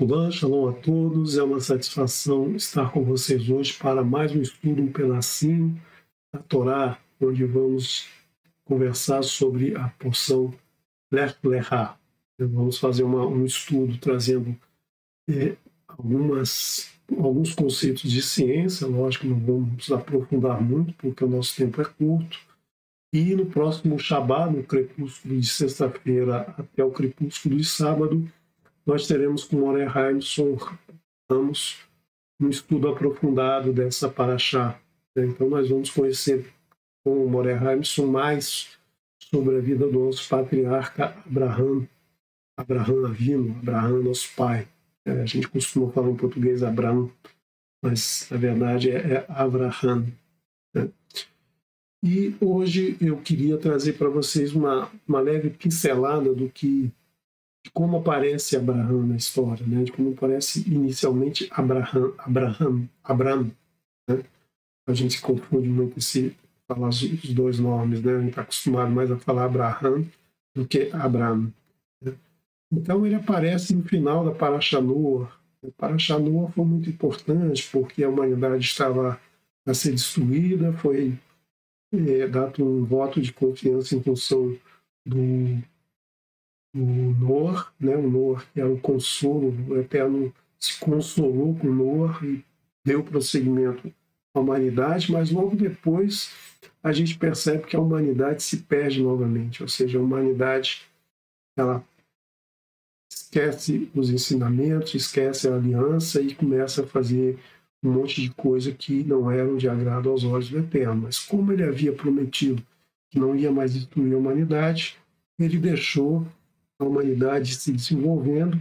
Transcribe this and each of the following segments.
Shalom, shalom a todos. É uma satisfação estar com vocês hoje para mais um estudo, um pedacinho da Torá, onde vamos conversar sobre a porção Lech Lechá. Vamos fazer um estudo trazendo alguns conceitos de ciência. Lógico que não vamos aprofundar muito, porque o nosso tempo é curto. E no próximo Shabbat, no crepúsculo de sexta-feira até o crepúsculo de sábado, nós teremos com o Moreh Haimson um estudo aprofundado dessa paraxá. Então nós vamos conhecer com o Moreh Haimson mais sobre a vida do nosso patriarca Abraham Avinu, Abraham nosso pai. A gente costuma falar em português Abraham, mas na verdade é Abraham. E hoje eu queria trazer para vocês uma leve pincelada de como aparece Abraham na história, né? De como aparece inicialmente Abraham, né? A gente se confunde muito se falar os dois nomes, né? A gente está acostumado mais a falar Abraham do que Abraham, né? Então ele aparece no final da Parashá Noah. A Parashá Noah foi muito importante porque a humanidade estava a ser destruída, foi dado um voto de confiança em função do Noah, né? O Noah, que era o consolo, o Eterno se consolou com Noah e deu prosseguimento à humanidade, mas logo depois a gente percebe que a humanidade se perde novamente, ou seja, a humanidade ela esquece os ensinamentos, esquece a aliança e começa a fazer um monte de coisa que não eram de agrado aos olhos do Eterno. Mas como ele havia prometido que não ia mais destruir a humanidade, ele deixou a humanidade se desenvolvendo,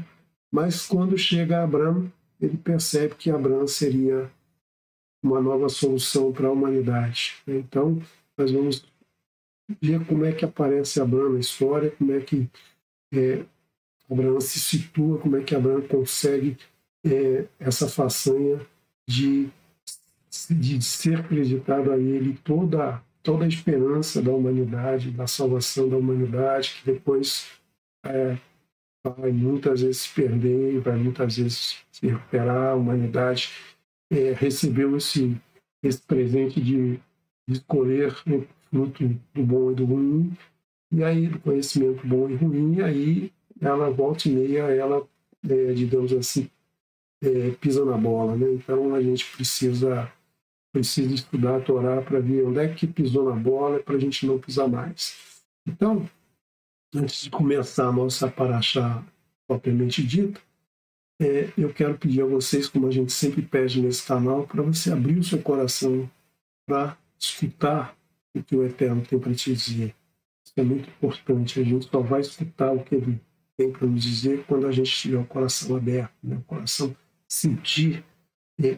mas quando chega a Abraham, ele percebe que Abraham seria uma nova solução para a humanidade. Então, nós vamos ver como é que aparece Abraham na história, como é que Abraham se situa, como é que Abraham consegue essa façanha de ser acreditado a ele toda a esperança da humanidade, da salvação da humanidade, que depois vai muitas vezes se perder, vai muitas vezes se recuperar. A humanidade recebeu esse presente de escolher o fruto do bom e do ruim, e aí do conhecimento bom e ruim, aí ela volta e meia, ela, digamos assim, pisa na bola, né? Então a gente precisa estudar a Torá para ver onde é que pisou na bola para a gente não pisar mais. Então, antes de começar a nossa paraxá propriamente dita, eu quero pedir a vocês, como a gente sempre pede nesse canal, para você abrir o seu coração para escutar o que o Eterno tem para te dizer. Isso é muito importante. A gente só vai escutar o que ele tem para nos dizer quando a gente tiver o coração aberto, né? O coração sentir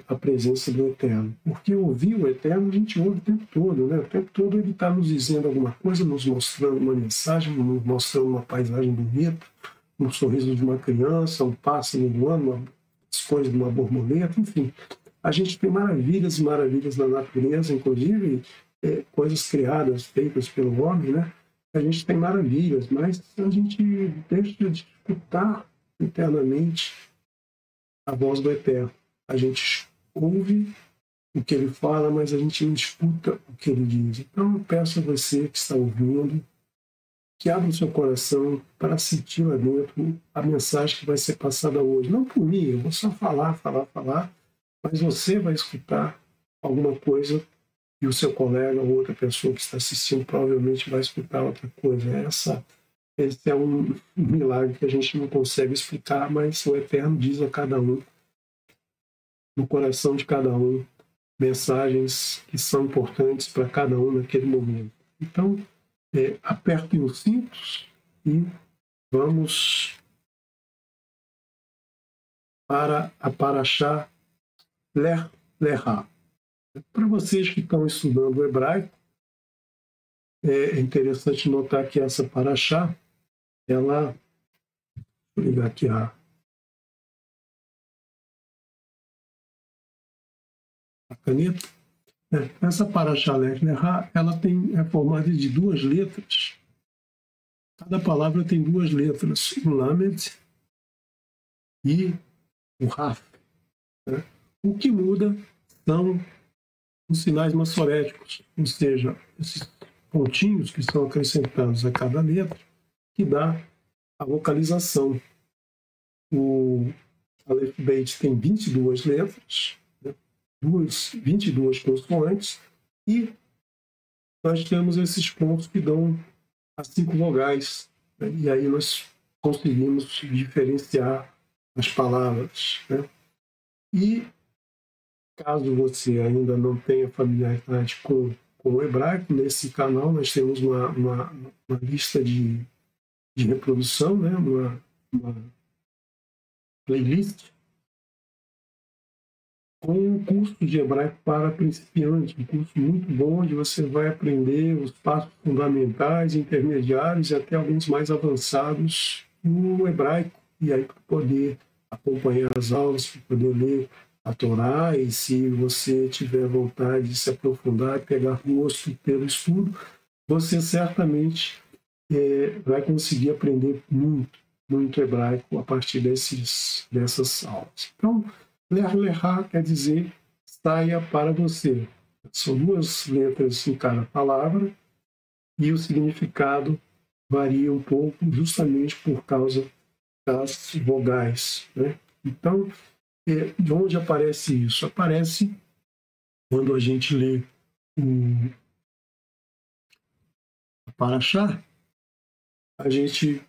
a presença do Eterno. Porque ouvir o Eterno a gente ouve o tempo todo, né? O tempo todo ele está nos dizendo alguma coisa, nos mostrando uma mensagem, nos mostrando uma paisagem bonita, um sorriso de uma criança, um pássaro voando, as cores de uma borboleta, enfim. A gente tem maravilhas e maravilhas na natureza, inclusive coisas criadas, feitas pelo homem, né? A gente tem maravilhas, mas a gente deixa de escutar internamente a voz do Eterno. A gente ouve o que ele fala, mas a gente não escuta o que ele diz. Então eu peço a você que está ouvindo, que abra o seu coração para sentir lá dentro a mensagem que vai ser passada hoje. Não por mim, eu vou só falar, mas você vai escutar alguma coisa e o seu colega ou outra pessoa que está assistindo provavelmente vai escutar outra coisa. Esse é um milagre que a gente não consegue explicar, mas o Eterno diz a cada um, no coração de cada um, mensagens que são importantes para cada um naquele momento. Então, apertem os cintos e vamos para a Parashá Lech Lechá. Para vocês que estão estudando o hebraico, é interessante notar que essa Parashá, ela... Vou ligar aqui a caneta. Essa Parashá Lech Lechá, ela é formada de duas letras. Cada palavra tem duas letras, o Lamed e o Raf. Né? O que muda são os sinais maçoréticos, ou seja, esses pontinhos que são acrescentados a cada letra, que dá a vocalização. O Aleph Beit tem 22 letras, né? 22 consoantes, e nós temos esses pontos que dão as 5 vogais, né? E aí nós conseguimos diferenciar as palavras, né? E caso você ainda não tenha familiaridade com o hebraico, nesse canal nós temos uma lista de reprodução, né? uma playlist com um curso de hebraico para principiantes, um curso muito bom, onde você vai aprender os passos fundamentais, intermediários e até alguns mais avançados no hebraico, e aí para poder acompanhar as aulas, para poder ler a Torá, e se você tiver vontade de se aprofundar e pegar gosto pelo estudo, você certamente vai conseguir aprender muito hebraico a partir dessas aulas. Então, Ler Lechá quer dizer saia para você. São 2 letras em cada palavra e o significado varia um pouco justamente por causa das vogais, né? Então, de onde aparece isso? Aparece quando a gente lê o Parashá, a gente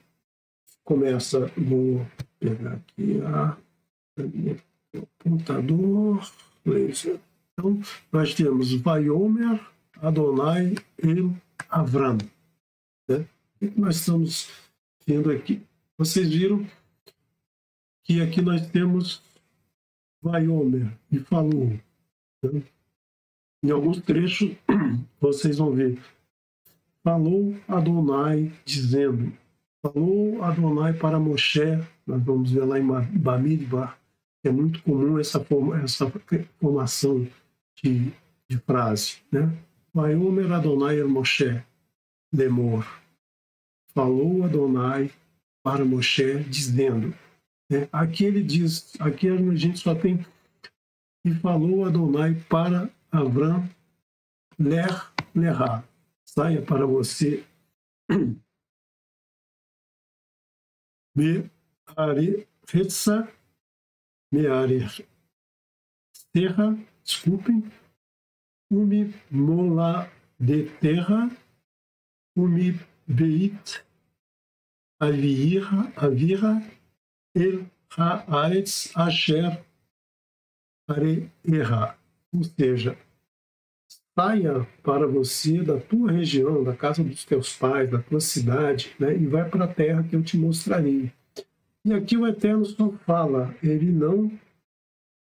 começa, vou pegar aqui o computador, laser. Então, nós temos Vaiomer Adonai El Avram. Né? O que nós estamos vendo aqui? Vocês viram que aqui nós temos Vaiomer e falou. Né? Em alguns trechos, vocês vão ver. Falou Adonai dizendo. Falou Adonai para Moshe. Nós vamos ver lá em Bamidbar. É muito comum essa formação de frase. Né? Vaiomer Adonai el Moshe lemor. Falou Adonai para Moshe dizendo. Né? Aqui ele diz, aqui a gente só tem e falou Adonai para Avram lerá. Saia para você me aretza terra, desculpem, umi mola de terra, umi beit avira el haaretz asher areerra. Ou seja, saia para você da tua região, da casa dos teus pais, da tua cidade, né, e vai para a terra que eu te mostrarei. E aqui o Eterno só fala, ele não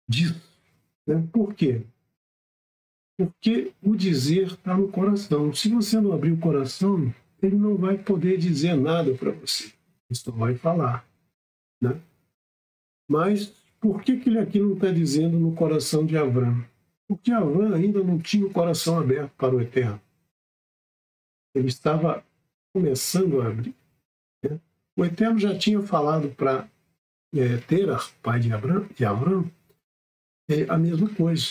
diz. Né? Por quê? Porque o dizer está no coração. Se você não abrir o coração, ele não vai poder dizer nada para você. Ele só vai falar. Né? Mas por que ele aqui não está dizendo no coração de Avram? Porque Avram ainda não tinha o coração aberto para o Eterno. Ele estava começando a abrir. Né? O Eterno já tinha falado para Terah, pai de Avram, a mesma coisa.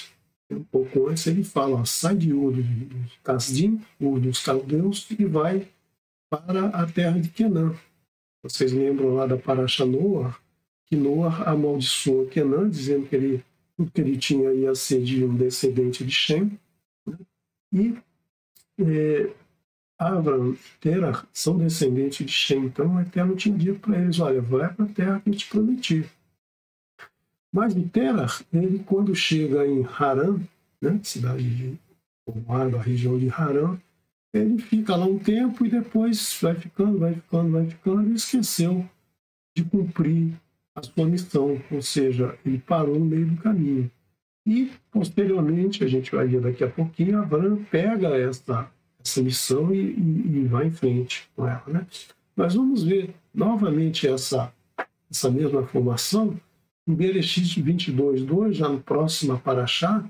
Um pouco antes ele fala, sai de Ur dos Casdim, Ur dos Caldeus, e vai para a terra de Quenã. Vocês lembram lá da Parashá Noah, que Noah amaldiçoou Quenã, dizendo que tudo que ele tinha ia ser de um descendente de Shem. Né? E Avram e Terah são descendentes de Shem. Então o Eterno tinha dito para eles, olha, vai para a terra que eu te prometi. Mas o Terah, ele quando chega em Harã, né, cidade de povoado, a região de Harã, ele fica lá um tempo e depois vai ficando, e esqueceu de cumprir a sua missão, ou seja, ele parou no meio do caminho. E, posteriormente, a gente vai ver daqui a pouquinho, Avram pega essa missão e vai em frente com ela. Né? Nós vamos ver novamente essa mesma formação em Bereshit 22:2, já no próximo Parashá,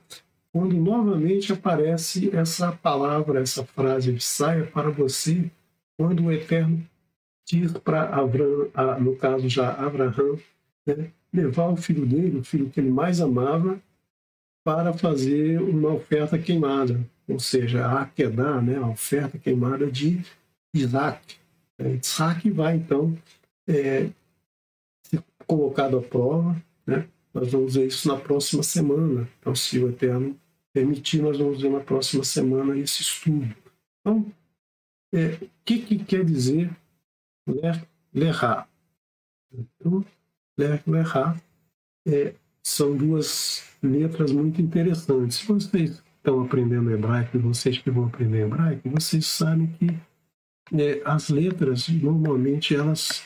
quando novamente aparece essa palavra, essa frase de saia para você, quando o Eterno diz para Avram, no caso já Abraham, né, levar o filho dele, o filho que ele mais amava, para fazer uma oferta queimada, ou seja, a Akedah, né, a oferta queimada de Isaac. Isaac vai, então, ser colocado à prova, né? Nós vamos ver isso na próxima semana. Então, se o Eterno permitir, nós vamos ver na próxima semana esse estudo. Então, o que quer dizer Lerá? Então, Lerá são duas letras muito interessantes. Se vocês estão aprendendo hebraico, vocês que vão aprender hebraico, vocês sabem que as letras, normalmente, elas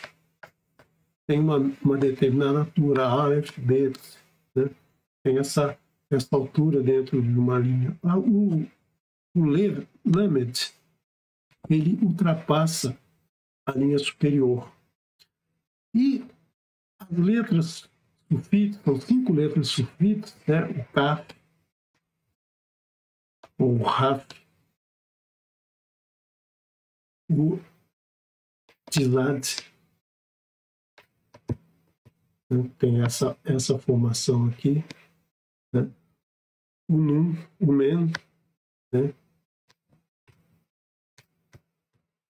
têm uma determinada altura, Aleph, Bet, né? Tem essa altura dentro de uma linha. O Lamed, ele ultrapassa a linha superior. E as letras sulfites, são 5 letras sulfites, né? O Kaf, o Raf, o Tzad, né? Tem essa formação aqui, né? O Nun, o Men, né?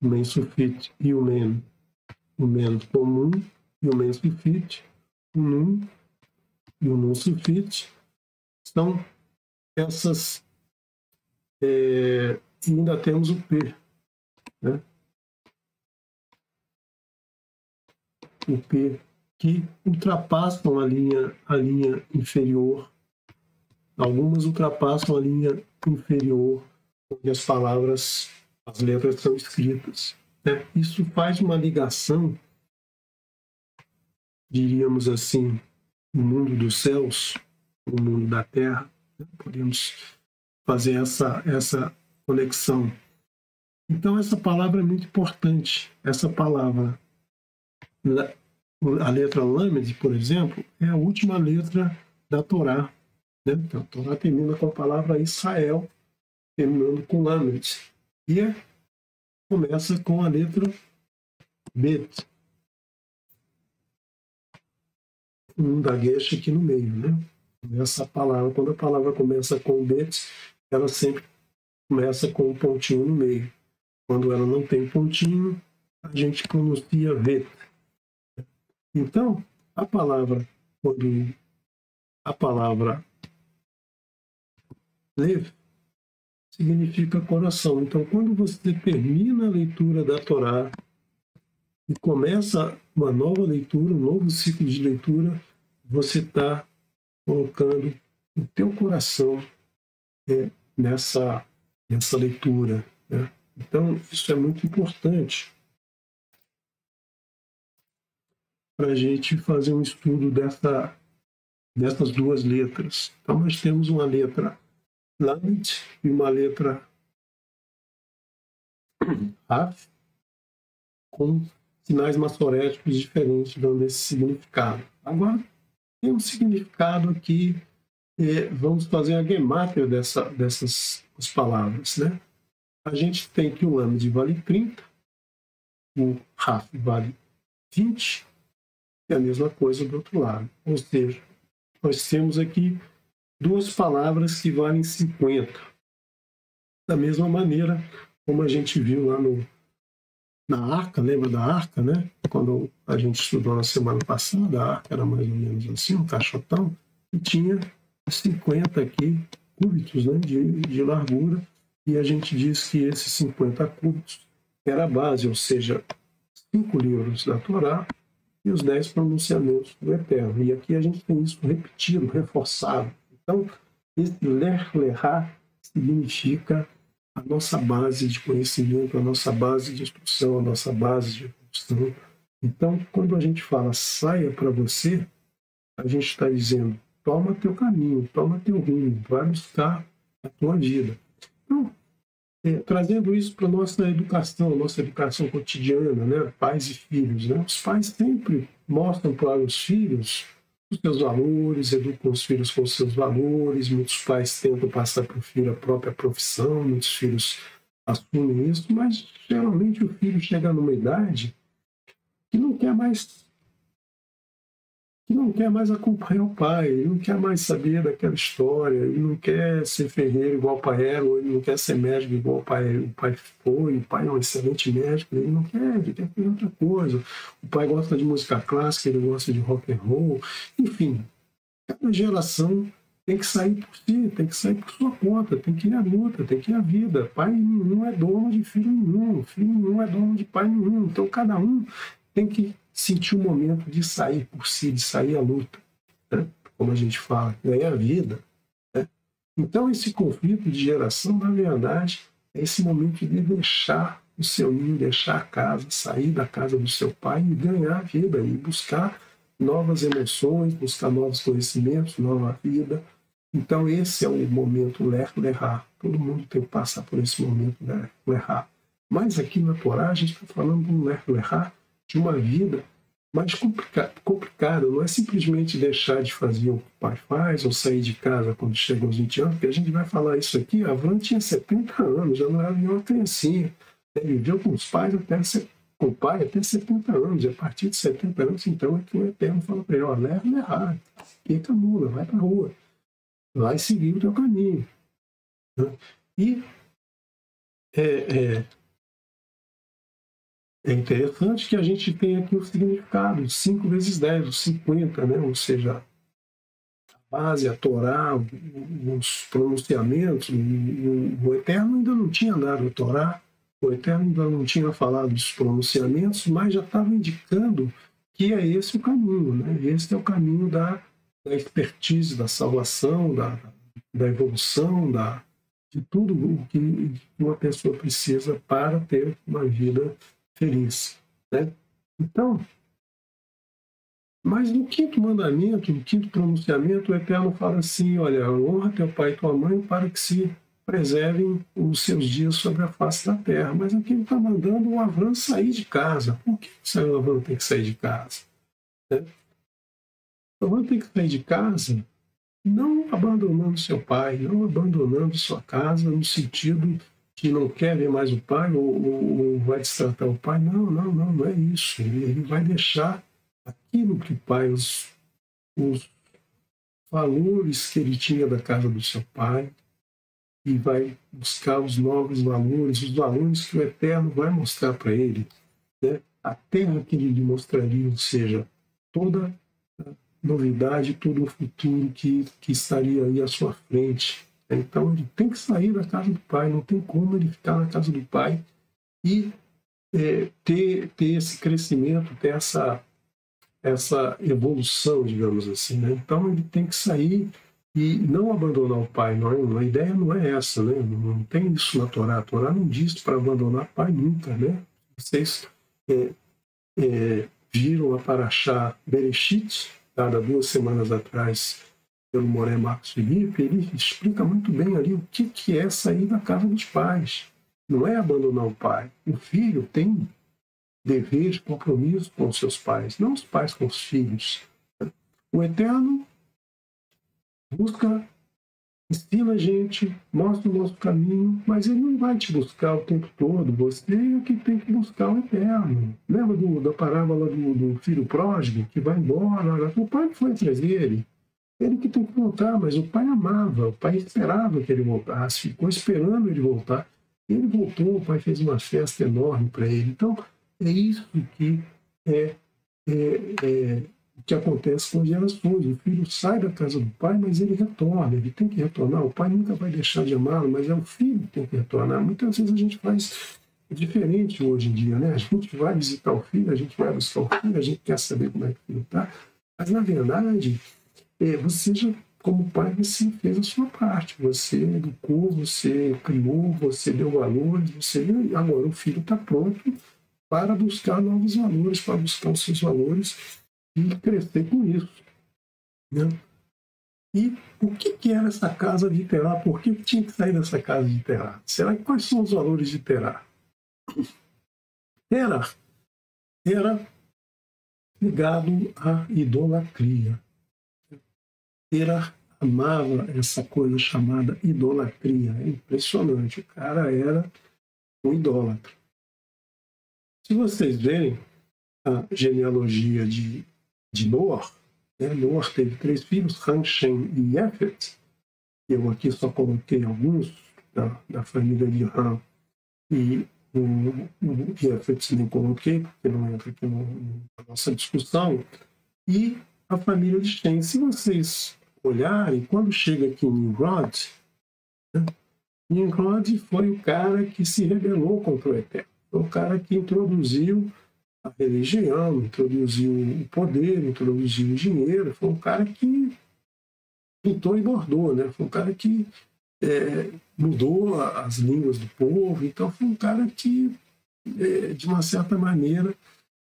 O Men sulfite e o Men comum e o Men sulfite, o Nun e o Nun sulfite, são essas, e ainda temos o P, né? O P, que ultrapassam a linha inferior. Algumas ultrapassam a linha inferior, onde as letras são escritas, né? Isso faz uma ligação, diríamos assim, no mundo dos céus, no mundo da terra, né? Podemos fazer essa conexão. Então, essa palavra é muito importante. Essa palavra, a letra Lamed, por exemplo, é a última letra da Torá, né? Então, a Torá termina com a palavra Israel, terminando com Lamed. E começa com a letra Bet. Um dagueche aqui no meio, né? Essa palavra, quando a palavra começa com Bet, ela sempre começa com um pontinho no meio. Quando ela não tem pontinho, a gente pronuncia Bet. Então, quando a palavra Lev significa coração. Então, quando você termina a leitura da Torá e começa uma nova leitura, um novo ciclo de leitura, você está colocando o teu coração nessa leitura, né? Então, isso é muito importante para a gente fazer um estudo dessas duas letras. Então, nós temos uma letra Lamed e uma letra Raf, com sinais maçoréticos diferentes, dando esse significado. Agora, tem um significado aqui, vamos fazer a gemátia dessas palavras, né? A gente tem que o Lamed vale 30, o Raf vale 20, e a mesma coisa do outro lado. Ou seja, nós temos aqui duas palavras que valem 50. Da mesma maneira como a gente viu lá na arca, lembra da arca, né? Quando a gente estudou na semana passada, a arca era mais ou menos assim, um caixotão, e tinha 50 aqui cúbitos, né, de largura, e a gente diz que esses 50 cúbitos era a base, ou seja, 5 livros da Torá e os 10 pronunciamentos do Eterno. E aqui a gente tem isso repetido, reforçado. Então, esse Lerá significa a nossa base de conhecimento, a nossa base de instrução, a nossa base de evolução. Então, quando a gente fala saia para você, a gente está dizendo toma teu caminho, toma teu rumo, vai buscar a tua vida. Então, trazendo isso para a nossa educação cotidiana, né? Pais e filhos, né? Os pais sempre mostram para os filhos os seus valores, educam os filhos com os seus valores. Muitos pais tentam passar para o filho a própria profissão, muitos filhos assumem isso, mas geralmente o filho chega numa idade que não quer mais que não quer mais acompanhar o pai, ele não quer mais saber daquela história, ele não quer ser ferreiro igual o pai era, ou ele não quer ser médico igual o pai foi, o pai é um excelente médico, ele não quer, ele quer fazer outra coisa. O pai gosta de música clássica, ele gosta de rock and roll, enfim, cada geração tem que sair por si, tem que sair por sua conta, tem que ir à luta, tem que ir à vida. Pai nenhum é dono de filho nenhum é dono de pai nenhum, então cada um tem que sentir o momento de sair por si, de sair à luta, né? Como a gente fala, ganhar a vida, né? Então esse conflito de geração, na verdade, é esse momento de deixar o seu ninho, deixar a casa, sair da casa do seu pai e ganhar a vida, e buscar novas emoções, buscar novos conhecimentos, nova vida. Então esse é o momento ler-lerrar. Todo mundo tem que passar por esse momento ler-lerrar. Mas aqui na Torá a gente está falando de um ler-lerrar, de uma vida mais complicada. Não é simplesmente deixar de fazer o que o pai faz ou sair de casa quando chega aos 20 anos, porque a gente vai falar isso aqui. Avram tinha 70 anos, já não era nenhuma criancinha. Ele viveu com os pais com o pai até 70 anos. E a partir de 70 anos, então, é que o Eterno fala para ele: ó, leva, fica mula, vai para a rua, vai seguir o teu caminho. E é interessante que a gente tem aqui o significado de 5 vezes 10, os 50, né? Ou seja, a base, a Torá, os pronunciamentos. O Eterno ainda não tinha dado a Torá, o Eterno ainda não tinha falado dos pronunciamentos, mas já estava indicando que é esse o caminho, né? Esse é o caminho da expertise, da salvação, da evolução, de tudo o que uma pessoa precisa para ter uma vida feliz, né? Então, mas no quinto mandamento, no quinto pronunciamento, o Eterno fala assim: olha, honra teu pai e tua mãe para que se preservem os seus dias sobre a face da terra. Mas aqui ele está mandando o Avram sair de casa. Por que o Avram tem que sair de casa? Né? O Avram tem que sair de casa não abandonando seu pai, não abandonando sua casa no sentido que não quer ver mais o pai ou vai destratar o pai. Não é isso. Ele vai deixar aquilo que o pai, os valores que ele tinha da casa do seu pai, e vai buscar os novos valores, os valores que o Eterno vai mostrar para ele, né? A terra que ele lhe mostraria, ou seja, toda novidade, todo o futuro que estaria aí à sua frente. Então ele tem que sair da casa do pai, não tem como ele ficar na casa do pai e ter esse crescimento, ter essa evolução, digamos assim, né? Então ele tem que sair e não abandonar o pai. Não, a ideia não é essa, né? Não tem isso na Torá. A Torá não diz para abandonar o pai nunca, né? Vocês viram a Parashá Bereshit, dada 2 semanas atrás pelo Moré Marcos Felipe, ele explica muito bem ali o que é sair da casa dos pais. Não é abandonar o pai. O filho tem deveres, compromissos com os seus pais, não os pais com os filhos. O Eterno busca, ensina a gente, mostra o nosso caminho, mas ele não vai te buscar o tempo todo. Você é que tem que buscar o Eterno. Lembra da parábola do filho pródigo que vai embora? O pai foi atrás dele. Ele que tem que voltar, mas o pai amava, o pai esperava que ele voltasse, ficou esperando ele voltar. Ele voltou, o pai fez uma festa enorme para ele. Então, é isso que o que acontece com as gerações. O filho sai da casa do pai, mas ele retorna, ele tem que retornar. O pai nunca vai deixar de amá-lo, mas é o filho que tem que retornar. Muitas vezes a gente faz diferente hoje em dia, né? A gente vai visitar o filho, a gente vai buscar o filho, a gente quer saber como é que o filho está, mas na verdade, você já, como pai, você fez a sua parte, você educou, você criou, você deu valores, agora o filho está pronto para buscar novos valores, para buscar os seus valores e crescer com isso, né? E o que era essa casa de Terá? Por que tinha que sair dessa casa de Terá? Será que quais são os valores de Terá? Terá era ligado à idolatria. Terá amava essa coisa chamada idolatria. É impressionante. O cara era um idólatra. Se vocês verem a genealogia de Noé, Noah teve 3 filhos, Ham, Shem e Yafet. Eu aqui só coloquei alguns da família de Ham, e o Yafet nem coloquei, porque não entra aqui na nossa discussão. E a família de Shem. Se vocês olharem, quando chega aqui em Nimrod, né, Nimrod foi o cara que se rebelou contra o Eterno. Foi o cara que introduziu a religião, introduziu o poder, introduziu o dinheiro. Foi um cara que pintou e bordou, né? Foi um cara que mudou as línguas do povo. Então foi um cara que, de uma certa maneira,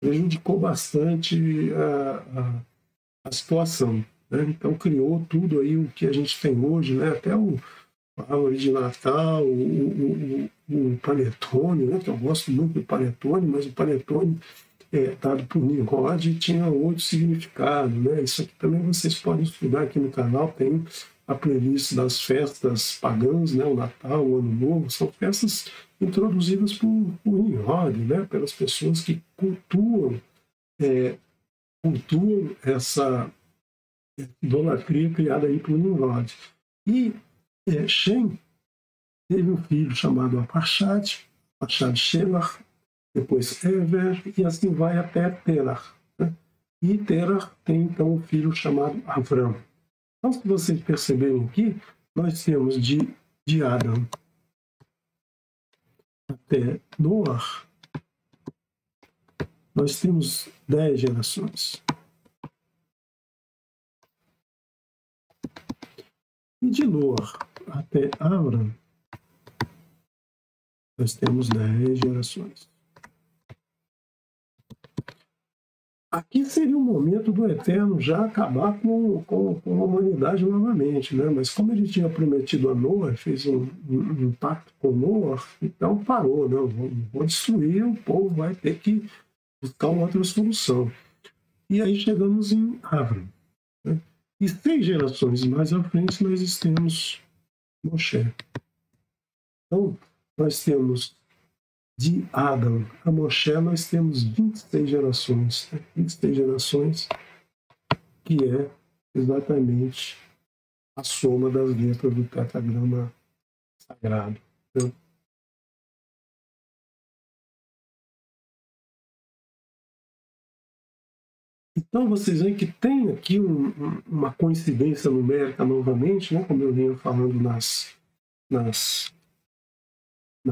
prejudicou bastante a situação, né? Então criou tudo aí o que a gente tem hoje, né? Até a árvore de Natal, o panetone, né? Que eu gosto muito do panetone, mas o panetone dado por Nimrod tinha outro significado, né? Isso aqui também vocês podem estudar aqui no canal, tem a playlist das festas pagãs, né? O Natal, o Ano Novo, são festas introduzidas por Nimrod, né? Pelas pessoas que cultuam essa idolatria criada aí por Nimrod. E Shem teve um filho chamado Arpachshad, Shelach, depois Ever, e assim vai até Terach, né? E Terach tem então um filho chamado Avram. Então, se vocês perceberem aqui, nós temos de Adão até Noah, nós temos 10 gerações. E de Noah até Avram, nós temos 10 gerações. Aqui seria o momento do Eterno já acabar com a humanidade novamente, né? Mas como ele tinha prometido a Noah, fez um pacto com Noah, então parou, não vou destruir, o povo vai ter que buscar uma outra solução. E aí chegamos em Avram, né? E 6 gerações mais à frente nós temos Moshe. Então, nós temos de Adão a Moshe, nós temos 26 gerações. Né? 26 gerações, que é exatamente a soma das letras do tetragrama sagrado. Né? Então, vocês veem que tem aqui uma coincidência numérica novamente, né? Como eu vinha falando nas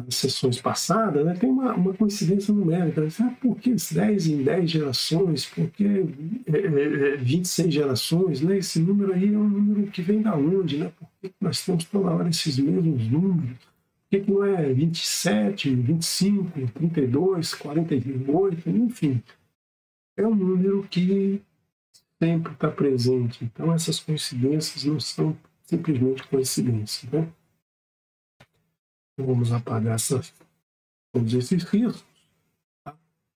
sessões passadas, né? Tem uma coincidência numérica. Por que 10 em 10 gerações? Por que 26 gerações? Né? Esse número aí é um número que vem da onde? Né? Por que nós temos toda hora esses mesmos números? Por que não é 27, 25, 32, 48, enfim? É um número que sempre está presente. Então, essas coincidências não são simplesmente coincidências, né? Então, vamos apagar todos esses riscos. Tá?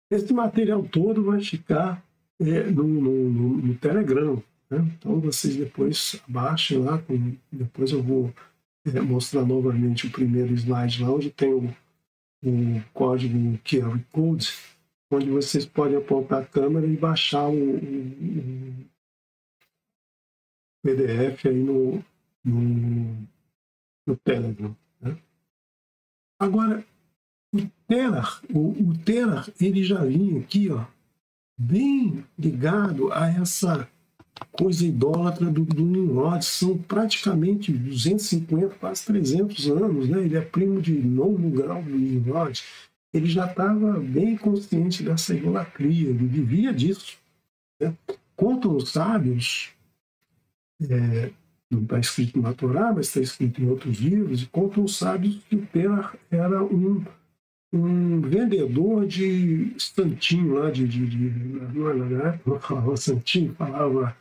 Esse material todo vai ficar no Telegram. Né? Então, vocês depois baixem lá. Depois eu vou mostrar novamente o primeiro slide lá, onde tem o código QR Code, onde vocês podem apontar a câmera e baixar o PDF aí no Telegram. Né? Agora, o Terach, ele já vinha aqui, ó, bem ligado a essa coisa idólatra do Nimrod. São praticamente 250, quase 300 anos. Né? Ele é primo de 9º grau do Nimrod. Ele já estava bem consciente dessa idolatria, ele vivia disso. Né? Contam os sábios, não está escrito na Torá, mas está escrito em outros livros, e contam os sábios que o Terach era um vendedor de santinho lá, não falava santinho, falava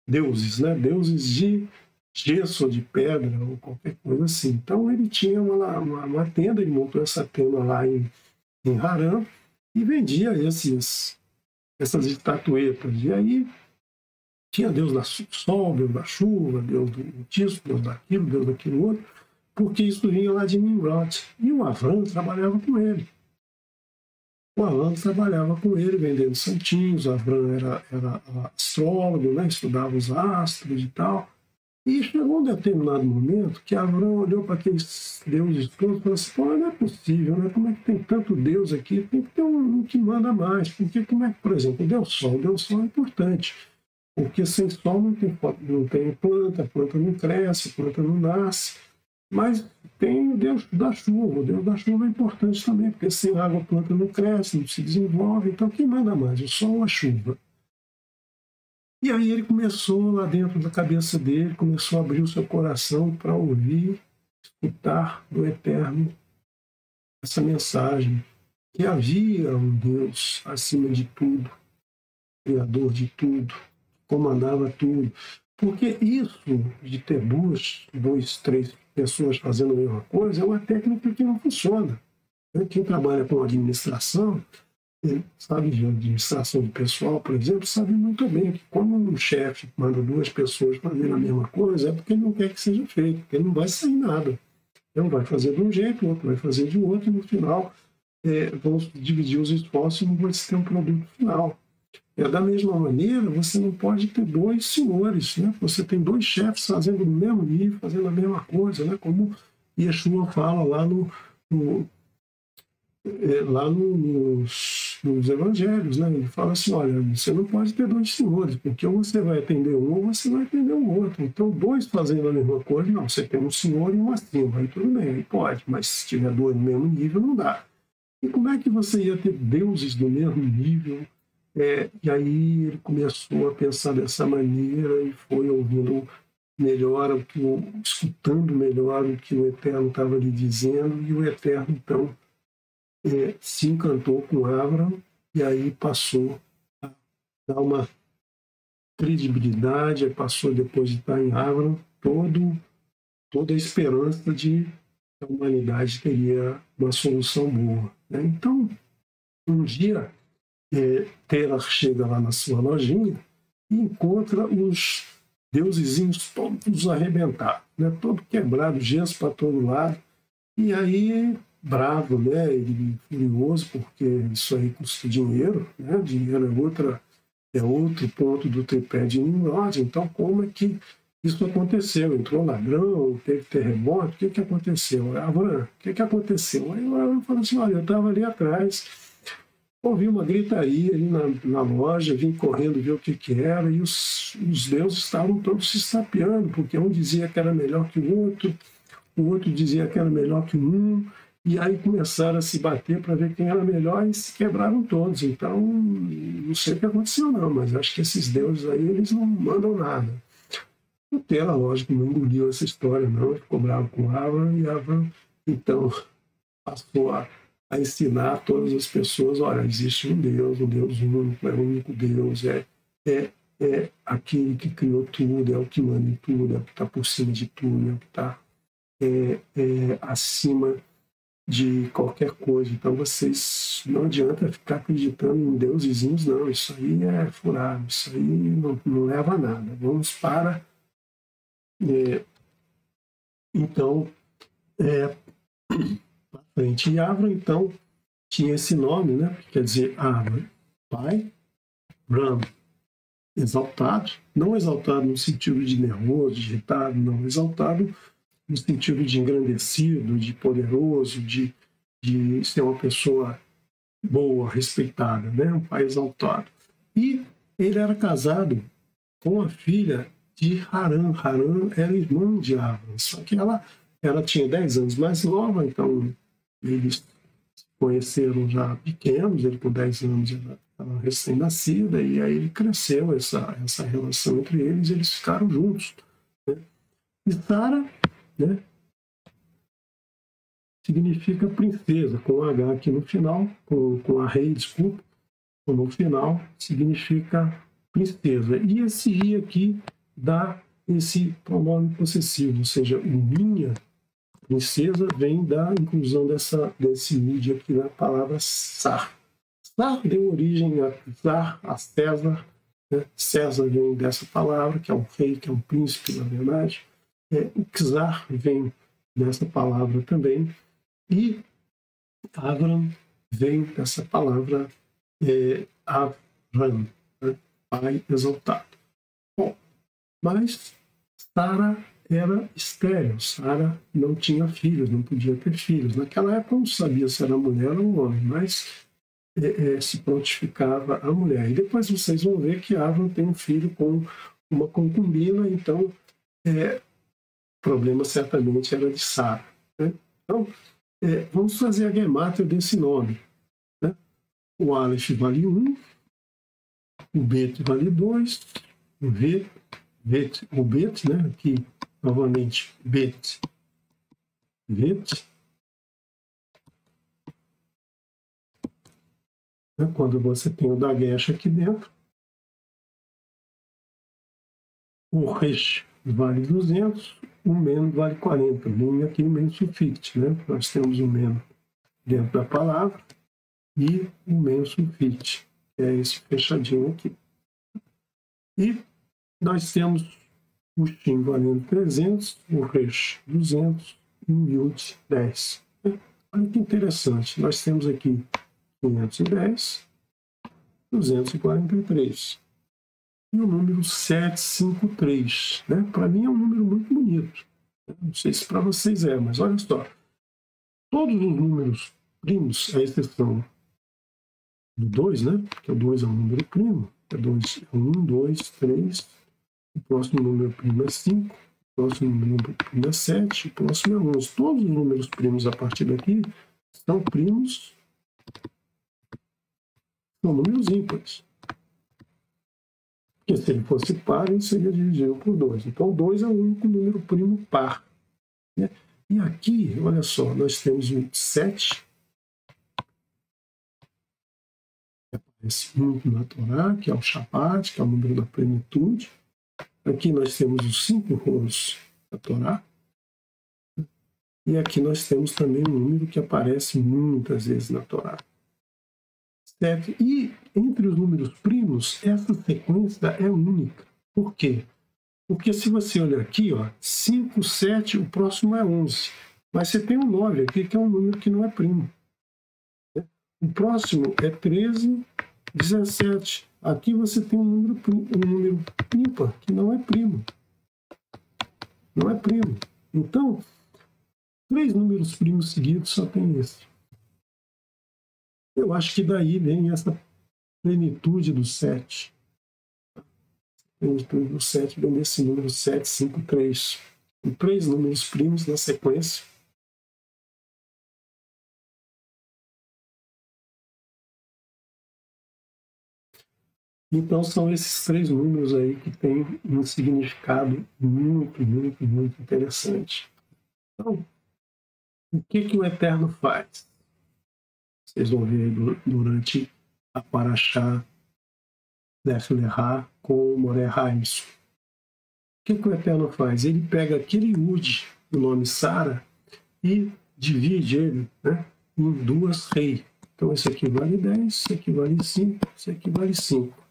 deuses, né? Deuses de gesso ou de pedra ou qualquer coisa assim. Então ele tinha uma tenda, ele montou essa tenda lá em Harã e vendia essas estatuetas. E aí tinha Deus do sol, Deus da chuva, Deus disso, Deus daquilo outro, porque isso vinha lá de Nimrod. E o Avram trabalhava com ele. O Avram trabalhava com ele, vendendo santinhos. O Avram era astrólogo, né? Estudava os astros e tal. E chegou um determinado momento que Avram olhou para aqueles deuses todos e falou assim: pô, não é possível, né? Como é que tem tanto Deus aqui? Tem que ter um que manda mais. Porque, como é que, por exemplo, o Deus Sol é importante. Porque sem sol não tem planta, a planta não cresce, a planta não nasce. Mas tem o Deus da chuva. O Deus da chuva é importante também, porque sem água a planta não cresce, não se desenvolve. Então, quem manda mais, o sol ou a chuva? E aí ele começou, lá dentro da cabeça dele, começou a abrir o seu coração para ouvir, escutar do Eterno essa mensagem, que havia um Deus acima de tudo, Criador de tudo, comandava tudo. Porque isso de ter duas, três pessoas fazendo a mesma coisa é uma técnica que não funciona. Quem trabalha com administração, sabe, de administração de pessoal, por exemplo, sabe muito bem que quando um chefe manda duas pessoas fazerem a mesma coisa, é porque ele não quer que seja feito, porque não vai sair nada. Um vai fazer de um jeito, o outro vai fazer de outro, e no final vão dividir os esforços e não vai se ter um produto final. Da mesma maneira, você não pode ter dois senhores, né? Você tem dois chefes fazendo o mesmo nível, fazendo a mesma coisa, né? Como Yeshua fala lá nos evangelhos, né? Ele fala assim: olha, você não pode ter dois senhores, porque ou você vai atender um ou você vai atender o outro. Então, dois fazendo a mesma coisa, não, você tem um senhor e um acima, aí tudo bem, aí pode, mas se tiver dois no mesmo nível, não dá. E como é que você ia ter deuses do mesmo nível? E aí ele começou a pensar dessa maneira e foi ouvindo melhor, escutando melhor o que o Eterno estava lhe dizendo, e o Eterno, então, se encantou com Avram e aí passou a dar uma credibilidade, passou a depositar em Avram toda a esperança de que a humanidade teria uma solução boa, né? Então, um dia, Terah chega lá na sua lojinha e encontra os deusezinhos todos arrebentados, né? Todo quebrado, gesso para todo lado. E aí, bravo, né? Ele furioso, porque isso aí custa dinheiro, né? Dinheiro é outro ponto do tripé de Nimrod. Então, como é que isso aconteceu? Entrou ladrão, teve terremoto, o que aconteceu? Avram, o que aconteceu? Aí o Avram falou assim: olha, eu estava ali atrás, ouvi uma gritaria ali na loja, vim correndo ver o que era, e os deuses estavam todos se estapeando, porque um dizia que era melhor que o outro dizia que era melhor que um, e aí começaram a se bater para ver quem era melhor e se quebraram todos. Então, não sei o que aconteceu não, mas acho que esses deuses aí, eles não mandam nada. O Terah, lógico, não engoliu essa história não, ele ficou bravo com Avram, e Avram, então, passou a ensinar a todas as pessoas: olha, existe um Deus único, é o único Deus, é aquele que criou tudo, é o que manda em tudo, é o que está por cima de tudo, é o que está acima de qualquer coisa. Então, vocês não adianta ficar acreditando em deusezinhos, não, isso aí é furado, isso aí não leva a nada. Vamos para... então, para frente. E Avram, então, tinha esse nome, né? Quer dizer, Avram, pai, Ram, exaltado, não exaltado no sentido de nervoso, de irritado, não, exaltado no sentido de engrandecido, de poderoso, de ser uma pessoa boa, respeitada, né? Um pai exaltado. E ele era casado com a filha de Haran. Haran era irmã de Avram, só que ela tinha 10 anos mais nova, então eles se conheceram já pequenos, ele com 10 anos era recém-nascida, e aí ele cresceu essa relação entre eles ficaram juntos, né? E Sara, né, significa princesa, com H aqui no final, com a rei, desculpa, no final, significa princesa. E esse I aqui dá esse pronome possessivo, ou seja, o minha princesa vem da inclusão desse id aqui na palavra Sar. Sar deu origem a Zar, a César, né? César vem dessa palavra, que é um rei, que é um príncipe, na verdade. O Czar vem dessa palavra também. E Avram vem dessa palavra Avram, né? Pai exaltado. Bom, mas Sara era estéril, Sara não tinha filhos, não podia ter filhos. Naquela época não sabia se era mulher ou um homem, mas se prontificava a mulher. E depois vocês vão ver que Avram tem um filho com uma concubina, então o problema certamente era de Sara, né? Então, vamos fazer a gemátria desse nome, né? O Aleph vale 1, o Bet vale 2, o o Bet, né? Aqui, novamente, Bet. Quando você tem o Dagesh aqui dentro, o Resh vale 200, o Men vale 40. Vem aqui o Men Sufit, né? Nós temos o Men dentro da palavra e o Men Sufit, que é esse fechadinho aqui. E nós temos o Shin valendo 300, o Resh 200 e o Yud 10. Olha que interessante, nós temos aqui 510, 243. E o número 753, né? Para mim é um número muito bonito. Não sei se para vocês mas olha só. Todos os números primos, à exceção do 2, né? Porque o 2 é um número primo. É 1, 2, 3. O próximo número primo é 5. O próximo número primo é 7. O próximo é 11. Todos os números primos a partir daqui são primos, são números ímpares. Porque se ele fosse par, ele seria divisível por 2. Então, 2 é o único número primo par, né? E aqui, olha só, nós temos o 7, que aparece muito na Torá, que é o Shabbat, que é o número da plenitude. Aqui nós temos os 5 rolos da Torá. E aqui nós temos também um número que aparece muitas vezes na Torá. Certo? E entre os números primos, essa sequência é única. Por quê? Porque se você olhar aqui, 5, 7, o próximo é 11. Mas você tem um 9 aqui, que é um número que não é primo. O próximo é 13, 17. Aqui você tem um número ímpar, que não é primo. Não é primo. Então, 3 números primos seguidos só tem esse. Eu acho que daí vem essa plenitude do 7. A plenitude do 7 vem desse número 753. Com 3 números primos na sequência. Então são esses 3 números aí que têm um significado muito, muito, muito interessante. Então, o que o Eterno faz? Vocês vão ver durante a Parashá Lech Lecha com Moreh Haimson. O que o Eterno faz? Ele pega aquele Yud, o nome Sara, e divide ele, né, em 2 rei. Então esse aqui vale 10, esse aqui vale 5, esse aqui vale 5.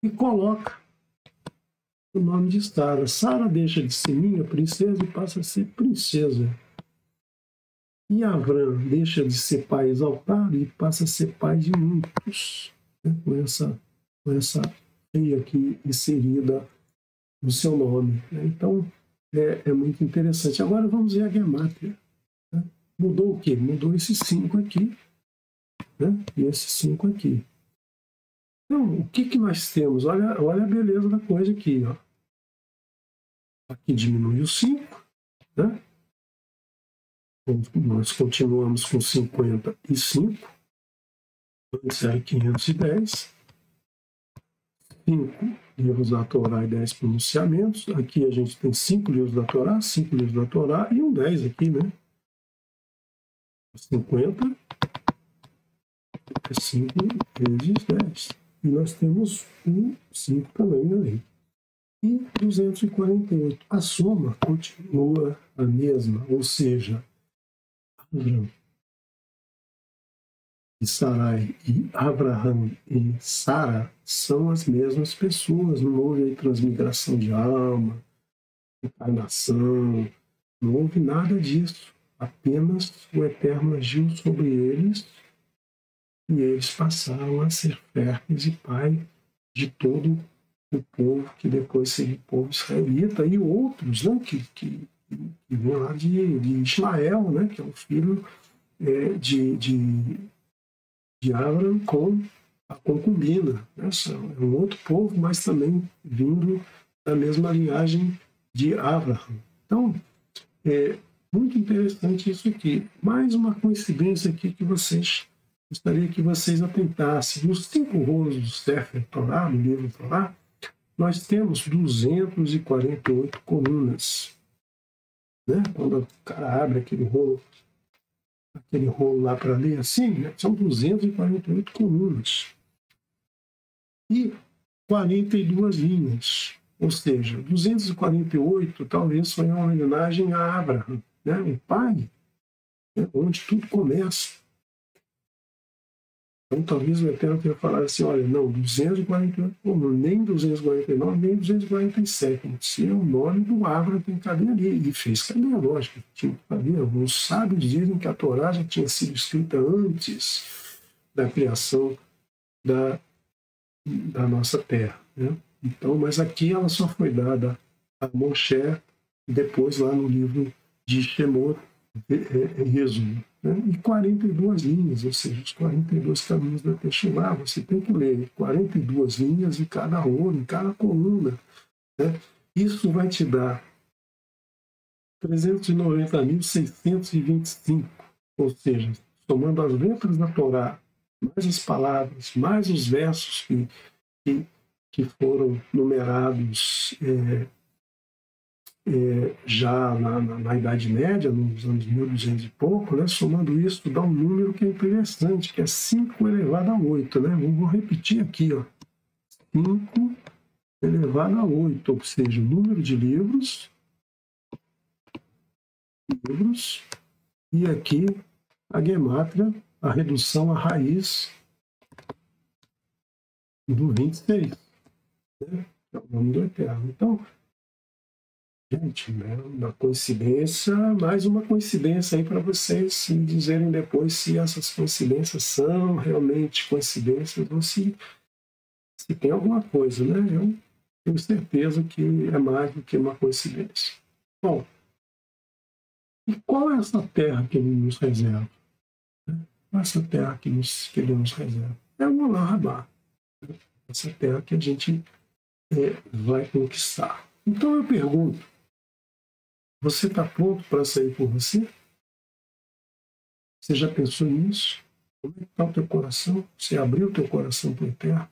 E coloca o nome de Sara. Sara deixa de ser minha princesa e passa a ser princesa. E Avram deixa de ser pai exaltado e passa a ser pai de muitos, né? com essa rei aqui inserida no seu nome, né? Então, é muito interessante. Agora vamos ver a gemátria, né? Mudou o quê? Mudou esses 5 aqui, né? E esses 5 aqui. Então, o que nós temos? Olha a beleza da coisa aqui. Aqui diminui o 5, né? Nós continuamos com 55, antes era 510, 5 livros da Torá e 10 pronunciamentos. Aqui a gente tem 5 livros da Torá, 5 livros da Torá e um 10 aqui, né? 50 é 5 vezes 10. E nós temos um 5 também aí. E 248. A soma continua a mesma, ou seja, Avram e Sarai e Abraham e Sara são as mesmas pessoas. Não houve aí transmigração de alma, encarnação, não houve nada disso. Apenas o Eterno agiu sobre eles e eles passaram a ser férteis e pai de todo o povo que depois seria o povo israelita, e outros, né, que vem lá de Ismael, né, que é o filho de Abraão com a concubina. Né? É um outro povo, mas também vindo da mesma linhagem de Abraão. Então, é muito interessante isso aqui. Mais uma coincidência aqui que gostaria que vocês atentassem. Nos 5 rolos do Sefer Torá, no livro Torá, nós temos 248 colunas. Né? Quando o cara abre aquele rolo lá para ler assim, né? São 248 colunas. E 42 linhas. Ou seja, 248 talvez foi uma homenagem a Abraão, né? O pai, né? Onde tudo começa. Então talvez o Eterno tenha falado assim, olha, não, 248 colunas, nem 249, nem 247. Se é o nome do Abraão tem que caber ali. E fez caber, lógico, tinha que caber. Os sábios dizem que a Torá já tinha sido escrita antes da criação da nossa terra, né? Então, mas aqui ela só foi dada a Moshe depois lá no livro de Shemot, resumo, né? E 42 linhas, ou seja, os 42 caminhos da Teshuvá, você tem que ler 42 linhas em cada rolo, em cada coluna, né? Isso vai te dar 390.625, ou seja, somando as letras da Torá, mais as palavras, mais os versos que foram numerados já na Idade Média, nos anos 1200 e pouco, né? Somando isso, dá um número que é interessante, que é 5 elevado a 8. Né? Vou repetir aqui, ó. 5 elevado a 8, ou seja, o número de livros, e aqui a gemátria, a redução à raiz do 26. Né? É o nome do Eterno. Então, gente, né, uma coincidência, mais uma coincidência aí para vocês me dizerem depois se essas coincidências são realmente coincidências ou se tem alguma coisa, né? Eu tenho certeza que é mais do que uma coincidência. Bom, e qual é essa terra que ele nos reserva? Qual é essa terra que ele nos reserva? É o Olam Rabá. Essa terra que a gente vai conquistar. Então eu pergunto, você está pronto para sair por você? Você já pensou nisso? Como é que está o teu coração? Você abriu o teu coração para o Eterno?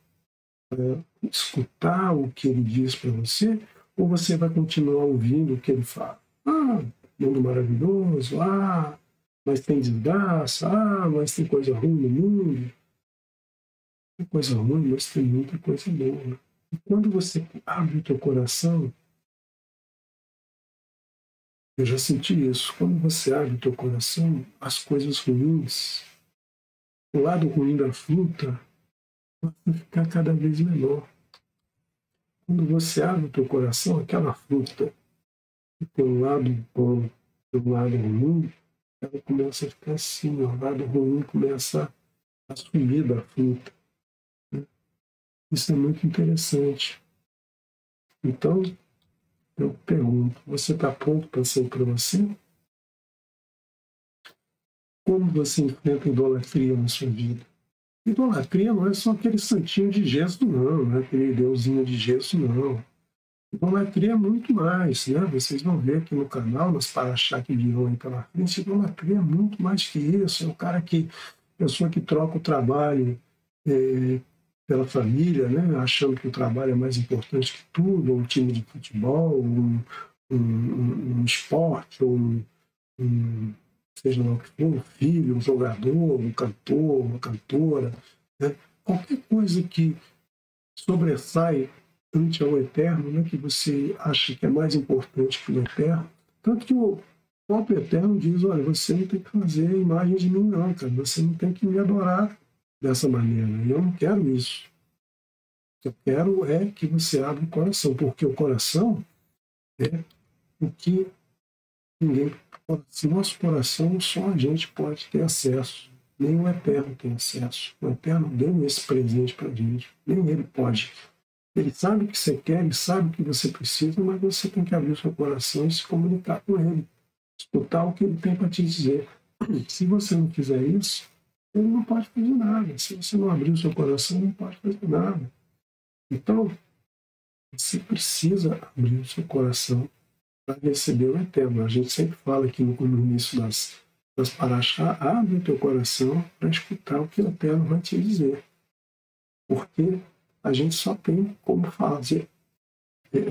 Para escutar o que ele diz para você? Ou você vai continuar ouvindo o que ele fala? Ah, mundo maravilhoso, mas tem desgraça, mas tem coisa ruim no mundo. Tem coisa ruim, mas tem muita coisa boa. E quando você abre o teu coração, eu já senti isso. Quando você abre o teu coração, as coisas ruins, o lado ruim da fruta, vai ficar cada vez menor. Quando você abre o teu coração, aquela fruta que tem um lado bom e um lado ruim, ela começa a ficar assim, o lado ruim começa a sumir da fruta. Isso é muito interessante. Então, eu pergunto, você está pronto para sair para você? Como você enfrenta a idolatria na sua vida? Idolatria não é só aquele santinho de gesso, não é aquele deusinho de gesso, não. Idolatria é muito mais, né? Vocês vão ver aqui no canal, nas paraxá que virão aí pela frente, idolatria é muito mais que isso. É o cara pessoa que troca o trabalho pela família, né? Achando que o trabalho é mais importante que tudo, um time de futebol, um esporte, seja lá o que for, um filho, um jogador, um cantor, uma cantora, né? Qualquer coisa que sobressai ante ao Eterno, né? Que você acha que é mais importante que o Eterno. Tanto que o próprio Eterno diz, olha, você não tem que fazer a imagem de mim não, cara. Você não tem que me adorar dessa maneira. Eu não quero isso. O que eu quero é que você abra o coração, porque o coração é o que ninguém pode. Se nosso coração, só a gente pode ter acesso. Nem o Eterno tem acesso. O Eterno deu esse presente para a gente. Nem ele pode. Ele sabe o que você quer, ele sabe o que você precisa, mas você tem que abrir o seu coração e se comunicar com ele. Escutar o que ele tem para te dizer. Se você não fizer isso, ele não pode fazer nada. Se você não abrir o seu coração, ele não pode fazer nada. Então, você precisa abrir o seu coração para receber o Eterno. A gente sempre fala aqui no início das paraxá, abre o teu coração para escutar o que o Eterno vai te dizer. Porque a gente só tem como fazer,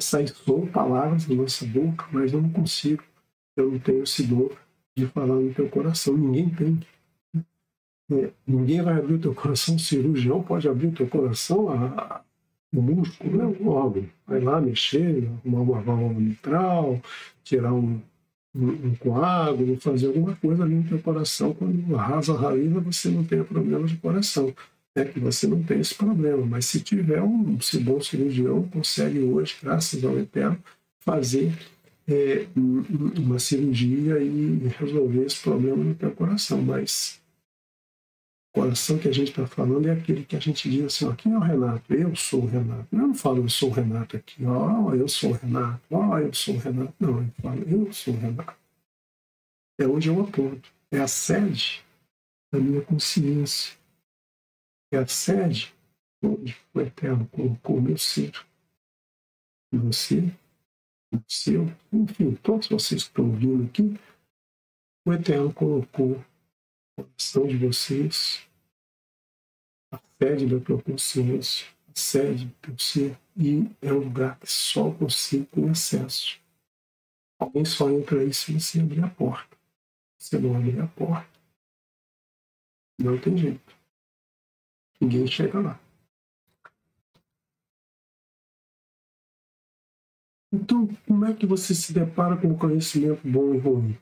sair som, palavras da nossa boca, mas eu não consigo. Eu não tenho esse dom de falar no teu coração. Ninguém tem. Ninguém vai abrir o teu coração. O cirurgião pode abrir o teu coração, o músculo, né? O órgão. Vai lá mexer, arrumar uma válvula mitral, tirar um coágulo, fazer alguma coisa ali no teu coração. Quando arrasa a raiz, você não tem problema de coração. É que você não tem esse problema. Mas se tiver um bom cirurgião, consegue hoje, graças ao Eterno, fazer uma cirurgia e resolver esse problema no teu coração. Mas o coração que a gente está falando é aquele que a gente diz assim, ó, quem é o Renato? Eu sou o Renato. Eu não falo eu sou o Renato aqui, ó, eu sou o Renato, ó, eu sou o Renato. Não, eu falo eu sou o Renato. É onde eu aponto. É a sede da minha consciência. É a sede onde o Eterno colocou o meu ser. E você, o seu, enfim, todos vocês que estão ouvindo aqui, o Eterno colocou o coração de vocês, a sede da tua consciência, a sede do teu ser, e é um lugar que só você tem acesso. Alguém só entra aí se você abrir a porta. Se você não abrir a porta, não tem jeito. Ninguém chega lá. Então, como é que você se depara com o conhecimento bom e ruim?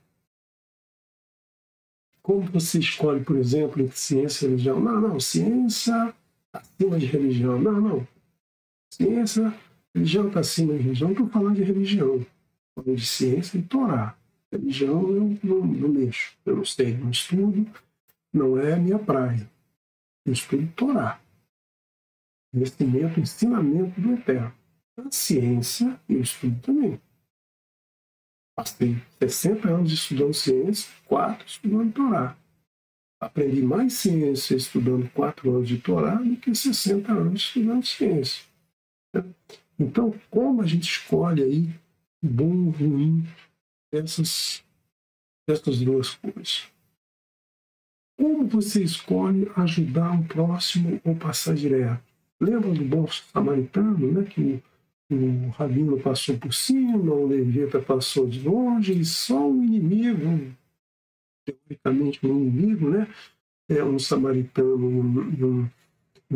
Como você escolhe, por exemplo, entre ciência e religião? Não, ciência acima de religião. Não. Ciência, religião está acima de religião. Não estou falando de religião. Estou falando de ciência e Torá. Religião eu não mexo. Eu não sei, não estudo. Não é a minha praia. Eu estudo Torá. Ensinamento do Eterno. A ciência eu estudo também. Passei 60 anos estudando ciência, 4 estudando Torá. Aprendi mais ciência estudando 4 anos de Torá do que 60 anos estudando ciência. Então, como a gente escolhe aí o bom e o ruim dessas duas coisas? Como você escolhe ajudar um próximo ou passar direto? Lembra do bom samaritano, né? Que o rabino passou por cima, o levita passou de longe, e só um inimigo, teoricamente um inimigo, né? Um samaritano e um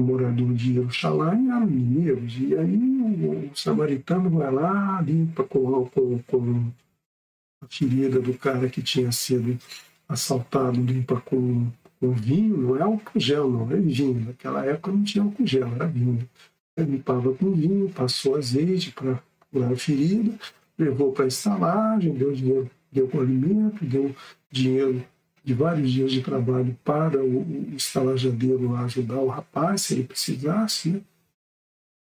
morador de Jerusalém eram inimigos. E aí o samaritano vai lá, limpa com a ferida do cara que tinha sido assaltado, limpa com vinho, não é álcool gel, não, é vinho. Naquela época não tinha álcool gel, era vinho. Ele limpava com vinho, passou azeite para curar a ferida, levou para a estalagem, deu dinheiro, deu com alimento, deu dinheiro de vários dias de trabalho para o estalajadeiro lá ajudar o rapaz, se ele precisasse. Né?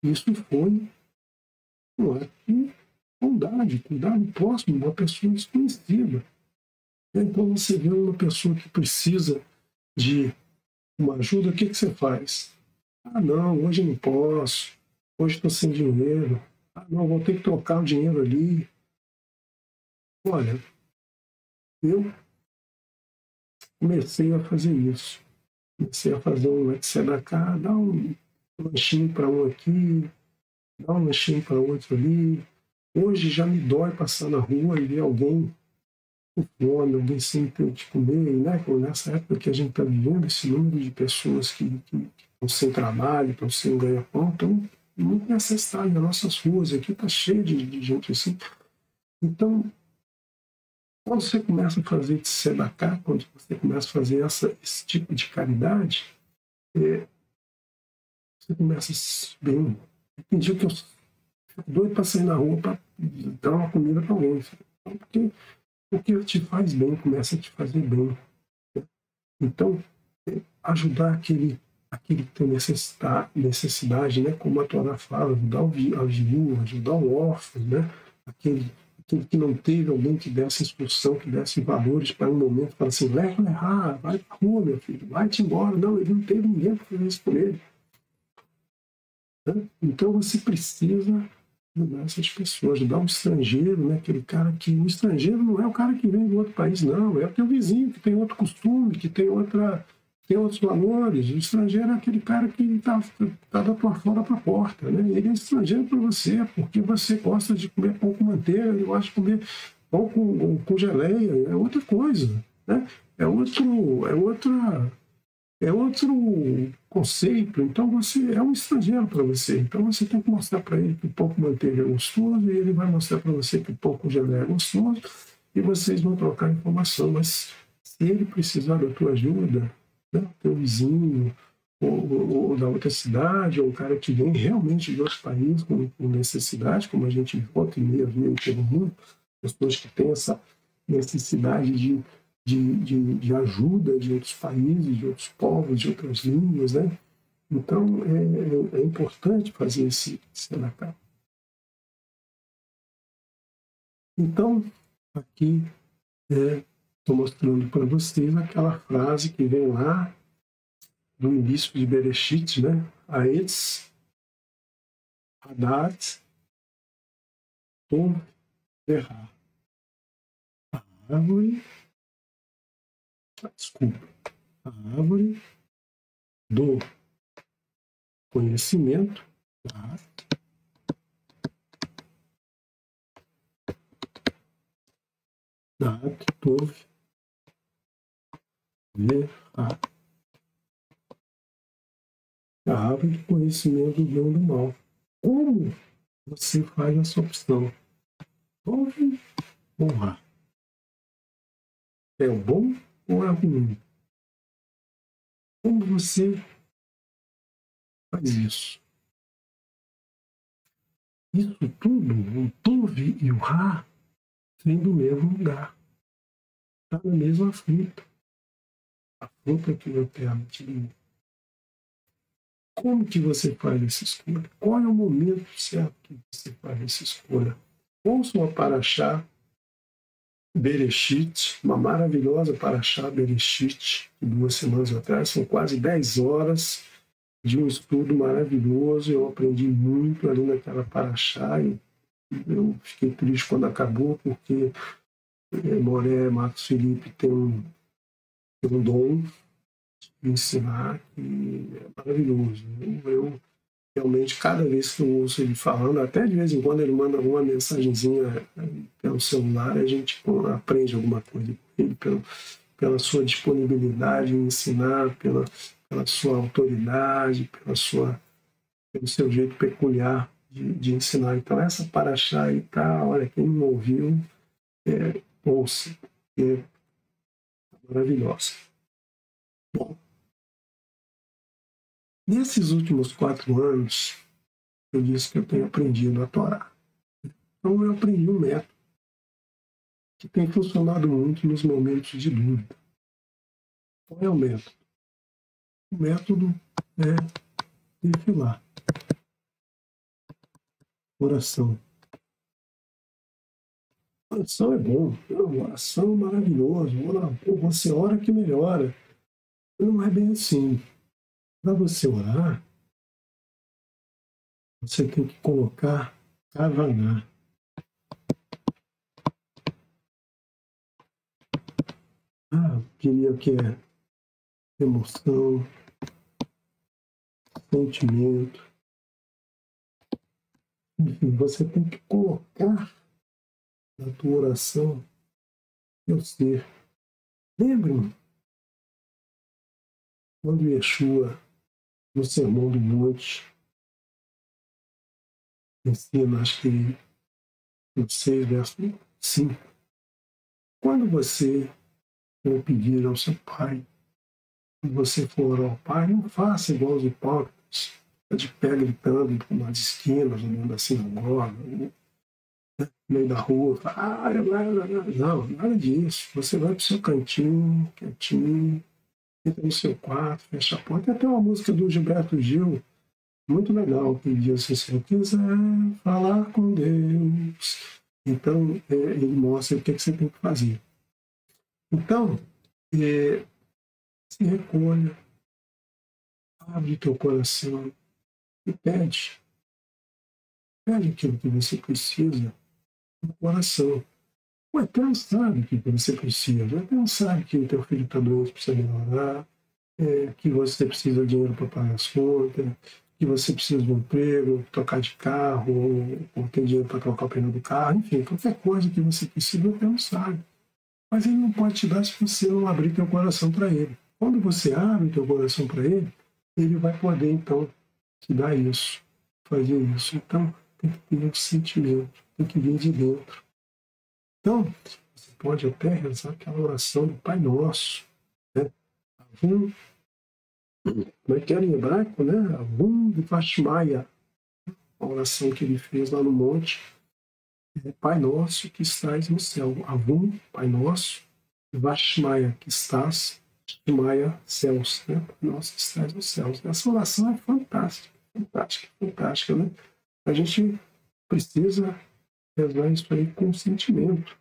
Isso foi um ato de bondade, cuidar do próximo, uma pessoa desconhecida. Então você vê uma pessoa que precisa de uma ajuda, o que você faz? Não, hoje não posso, hoje estou sem dinheiro, não, vou ter que trocar o dinheiro ali. Olha, eu comecei a fazer isso. Comecei a fazer um tzedakah, dá um lanchinho para um aqui, dá um lanchinho para outro ali. Hoje já me dói passar na rua e ver alguém com fome, alguém sem ter o que comer. Né? Nessa época que a gente está vivendo, esse número de pessoas que estão sem trabalho, estão sem ganha-pão, estão muito necessários nas nossas ruas. Aqui está cheio de gente assim. Então, quando você começa a fazer tzedakah, quando você começa a fazer esse tipo de caridade, você começa bem. Tem dia que eu fico doido para sair na rua para dar uma comida para alguém. Porque o que te faz bem começa a te fazer bem. Então, ajudar aquele que tem necessidade, né? Como a Torá fala, ajudar a viúva, ajudar o órfão, né? Aquele que não teve alguém que desse instrução, que desse valores para um momento, fala assim, vai para a rua, meu filho, vai-te embora. Não, ele não teve ninguém para fazer isso por ele. Né? Então você precisa ajudar essas pessoas, ajudar um estrangeiro, né? Aquele cara que... O estrangeiro não é o cara que vem de outro país, não. É o teu vizinho, que tem outro costume, que tem outros valores. O estrangeiro é aquele cara que está da tua fora para a porta. Né? Ele é estrangeiro para você, porque você gosta de comer pão com manteiga, ele gosta de comer pão com geleia, é outra coisa. Né? É outro conceito. Então você é um estrangeiro para você. Então você tem que mostrar para ele que o pão com manteiga é gostoso, e ele vai mostrar para você que o pão com geleia é gostoso, e vocês vão trocar informação. Mas se ele precisar da tua ajuda, né, teu vizinho, ou da outra cidade, ou um cara que vem realmente de outro país com necessidade, como a gente volta e meia vê pelo mundo, pessoas que têm essa necessidade de ajuda de outros países, de outros povos, de outras línguas, né? Então, é importante fazer esse Senacat. Então, aqui estou mostrando para vocês aquela frase que vem lá do início de Bereshit, né? Aetz, Hadat, Tov, Verá. A árvore, a árvore do conhecimento, Dat, Tov, Verá. A árvore do conhecimento do bem e do mal. Como você faz essa opção? Tov ou Rá? É o bom ou é o ruim? Como você faz isso? Isso tudo, o Tov e o Rá, vem do mesmo lugar. Está na mesma fruta. A fruta que o Eterno te deu. Como que você faz essa escolha? Qual é o momento certo que você faz essa escolha? Ouça uma paraxá Bereshit, uma maravilhosa paraxá Bereshit, de 2 semanas atrás, são quase 10 horas de um estudo maravilhoso. Eu aprendi muito ali naquela paraxá e eu fiquei triste quando acabou, porque Moré Marcos Felipe tem um dom de ensinar que é maravilhoso. Eu realmente, cada vez que eu ouço ele falando, até de vez em quando ele manda alguma mensagenzinha pelo celular, a gente aprende alguma coisa com ele, pela sua disponibilidade em ensinar, pela sua autoridade, pelo seu jeito peculiar de ensinar. Então, essa paraxá aí tá, olha, quem não ouviu, ouça, é maravilhosa. Bom, nesses últimos 4 anos, eu disse que eu tenho aprendido a Torá. Então, eu aprendi um método que tem funcionado muito nos momentos de dúvida. Qual é o método? O método é defilar. Oração. Oração é bom. Oração é maravilhoso. Você ora que melhora. Não é bem assim. Para você orar, você tem que colocar kavaná. Diria que é emoção, sentimento. Enfim, você tem que colocar na tua oração teu ser. Lembre-me quando Yeshua, no Sermão do Monte, ensina, acho que no 6, verso 5. Quando você for pedir ao seu pai, quando você for orar ao pai, não faça igual os hipócritas, de pé gritando nas esquinas, no meio da sinagoga, no meio da rua, não, nada disso. Você vai para o seu cantinho, quietinho, entra no seu quarto, fecha a porta. Tem até uma música do Gilberto Gil, muito legal, que diz assim, se eu quiser falar com Deus. Então, ele mostra o que você tem que fazer. Então, se recolha, abre teu coração e pede. Pede aquilo que você precisa no coração. O Eterno sabe o que você precisa. O Eterno sabe que o teu filho está doente, precisa melhorar, que você precisa de dinheiro para pagar as contas, que você precisa de um emprego, trocar de carro, ou ter dinheiro para trocar o pneu do carro, enfim, qualquer coisa que você precisa, o Eterno sabe. Mas ele não pode te dar se você não abrir teu coração para ele. Quando você abre teu coração para ele, ele vai poder, então, te dar isso, fazer isso. Então, tem que ter um sentimento, tem que vir de dentro. Então, você pode até rezar aquela oração do Pai Nosso, né? Avum, como é que era em hebraico, né? Avum de Vashmaya, a oração que ele fez lá no monte. Pai Nosso que estás no céu. Avum, Pai Nosso, Vashmaya, que estás, Shmaya, céus, né? Pai Nosso que estás nos céus. Essa oração é fantástica, fantástica, fantástica, né? A gente precisa rezar isso aí com sentimento.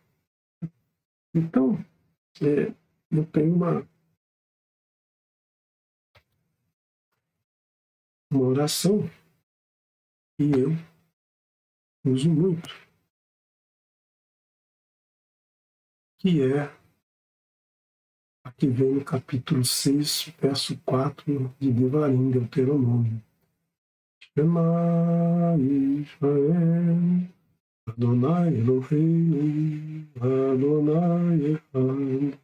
Então, eu tenho uma oração que eu uso muito, que é a que vem no capítulo 6, verso 4 de Devarim, Deuteronômio. Shema Israel, Adonai Eloheinu, Adonai Echad.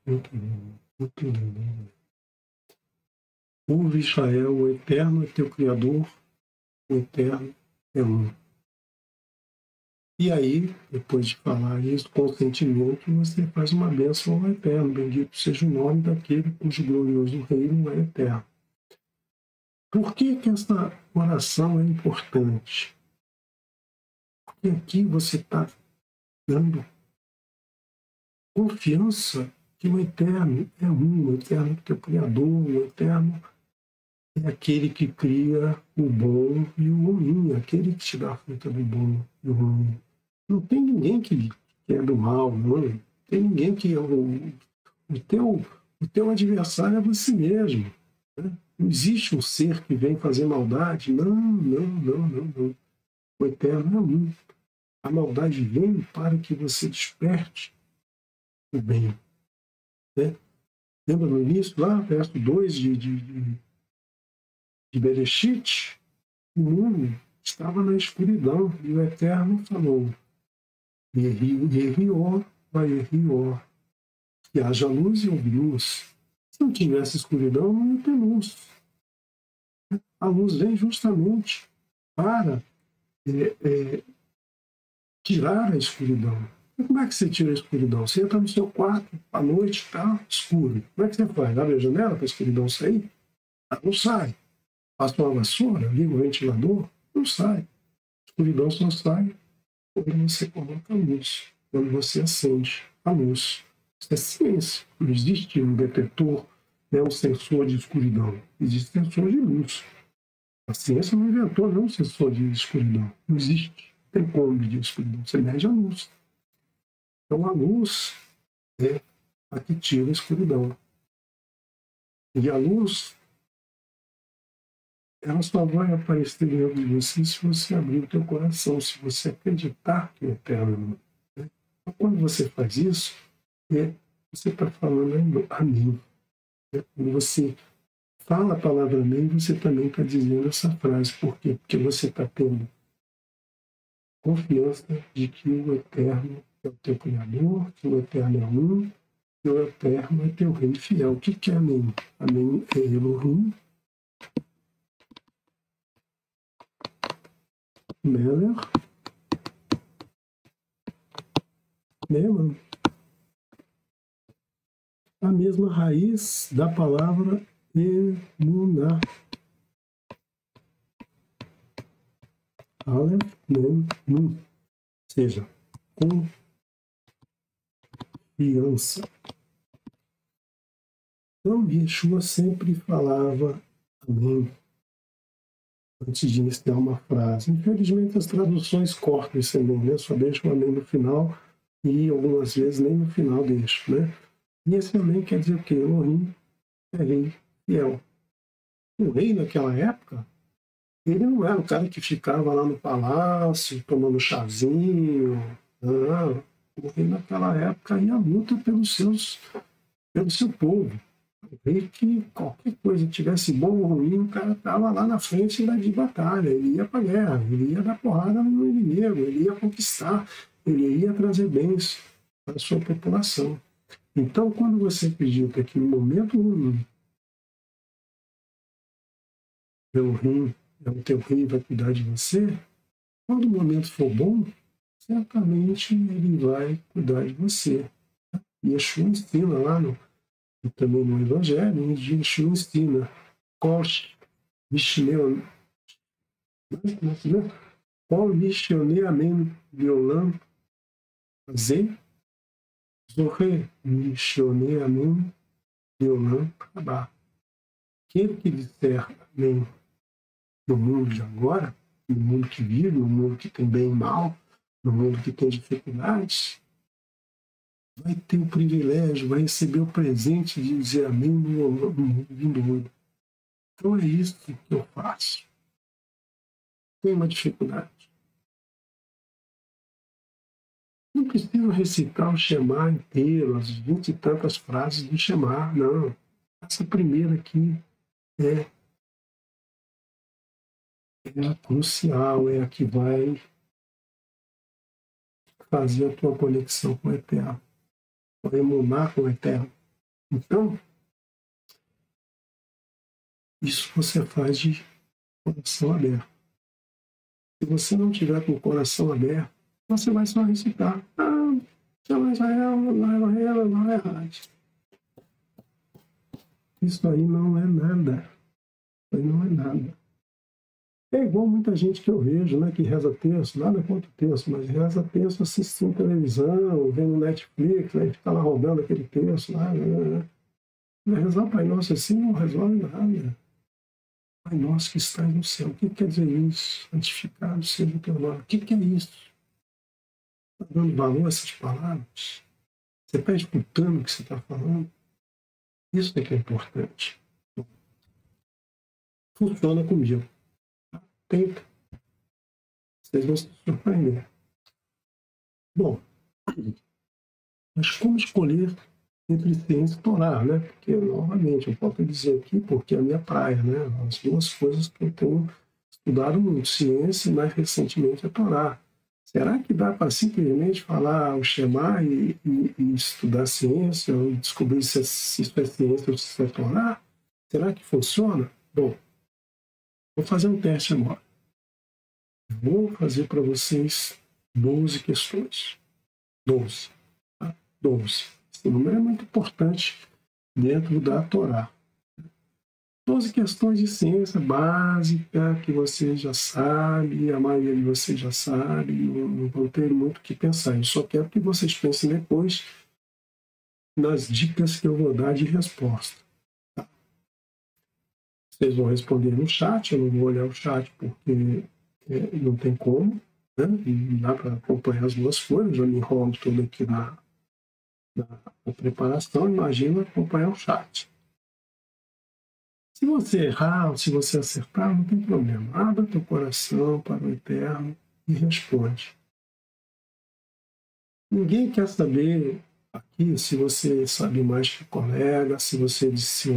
Muito lindo. Ouve Israel, o Eterno é teu Criador, o Eterno é um. E aí, depois de falar isso com sentimento, você faz uma bênção ao Eterno. Bendito seja o nome daquele cujo glorioso reino é eterno. Por que essa oração é importante? Porque aqui você está dando confiança que o Eterno é um, o Eterno é teu Criador, o Eterno é aquele que cria o bom e o ruim, aquele que te dá a fruta do bom e o ruim. Não tem ninguém que é do mal, não. Não tem ninguém que o teu adversário é você mesmo. Né? Não existe um ser que vem fazer maldade. Não, não, não, não, não. O Eterno é um. A maldade vem para que você desperte o bem. Né? Lembra no início, lá, verso 2 de Bereshit? O mundo estava na escuridão e o Eterno falou: Yerrior, vai Yerrior. Que haja luz e houve luz. Se não tivesse escuridão, não ia ter luz. A luz vem justamente para tirar a escuridão. E como é que você tira a escuridão? Você entra no seu quarto, à noite está escuro. Como é que você faz? Abre a janela para a escuridão sair? Ela não sai. Passa uma vassoura, liga o ventilador, não sai. A escuridão só sai quando você coloca a luz, quando você acende a luz. Isso é ciência. Não existe um detector, um sensor de escuridão. Existe sensor de luz. A ciência não inventou nenhum sensor de escuridão. Não existe. Não tem como medir escuridão. Você mede a luz. Então a luz é a que tira a escuridão. E a luz, ela só vai aparecer dentro de você se você abrir o teu coração, se você acreditar que é eterno. Né? Então, quando você faz isso, você está falando amém. Né? Quando você fala a palavra amém, você também está dizendo essa frase. Por quê? Porque você está tendo confiança de que o Eterno é o teu Criador, que o Eterno é um, que o Eterno é teu Rei fiel. O que é amém? Amém é Elohim, Meler, Neman. A mesma raiz da palavra emuná. Aleph, Mem, Nun. Ou seja, confiança. Então, Yeshua sempre falava amém antes de iniciar uma frase. Infelizmente, as traduções cortam esse amém, né? Só deixam o amém no final e algumas vezes nem no final deixam, né? E esse amém quer dizer o quê? Elohim é rei fiel. O rei naquela época, ele não era o cara que ficava lá no palácio tomando chazinho. Não. O rei naquela época ia à luta pelo seu povo. O rei que qualquer coisa tivesse bom ou ruim, o cara estava lá na frente de batalha. Ele ia para a guerra, ele ia dar porrada no inimigo, ele ia conquistar, ele ia trazer bens para a sua população. Então, quando você acredita que no momento ruim, o teu rei vai cuidar de você, quando o momento for bom, certamente ele vai cuidar de você. E Yeshua ensina lá também no Evangelho, onde Yeshua ensina Kosh Vishneu Amen Violam Zé Zorre Vishneu Amen Violam Kabá. Aquele que disser amém no mundo de agora, no mundo que vive, no mundo que tem bem e mal, no mundo que tem dificuldades, vai ter o privilégio, vai receber o presente de dizer amém no mundo vindouro. Então é isso que eu faço. Tem uma dificuldade. Não preciso recitar o Shema inteiro, as 20 e tantas frases do Shema, não. Essa primeira aqui é a crucial, é a que vai fazer a tua conexão com o Eterno, vai emunar com o Eterno. Então, isso você faz de coração aberto. Se você não tiver com o coração aberto, você vai só recitar. Isso aí não é nada. Isso aí não é nada. É igual muita gente que eu vejo, né, que reza texto, nada contra o texto, mas reza texto assistindo televisão, vendo Netflix, aí fica lá rodando aquele texto lá. Rezar o Pai Nosso assim não resolve nada. Pai Nosso que está no céu. O que quer dizer isso? Santificado seja o teu nome. O que é isso? Está dando valor a essas palavras? Você está escutando o que você está falando? Isso é que é importante. Funciona comigo. Tenta. Vocês vão se surpreender. Bom, mas como escolher entre ciência e Torá, né? Porque, novamente, eu posso dizer aqui porque é a minha praia, né? As duas coisas que eu tenho estudado muito, ciência e, mais recentemente, a Torá. Será que dá para simplesmente falar o Shema e estudar ciência, ou descobrir se isso é ciência ou se isso é Torá? Será que funciona? Bom, vou fazer um teste agora. Vou fazer para vocês 12 questões. 12. Tá? 12. Esse número é muito importante dentro da Torá. 12 questões de ciência básica que você já sabe, a maioria de vocês já sabe, não vão ter muito o que pensar. Eu só quero que vocês pensem depois nas dicas que eu vou dar de resposta. Tá? Vocês vão responder no chat, eu não vou olhar o chat porque não tem como, né? Não dá para acompanhar as duas coisas, eu me enrolo todo aqui na preparação, imagina acompanhar o chat. Se você errar ou se você acertar, não tem problema. Abra teu coração para o Eterno e responde. Ninguém quer saber aqui se você sabe mais que o colega, se você disse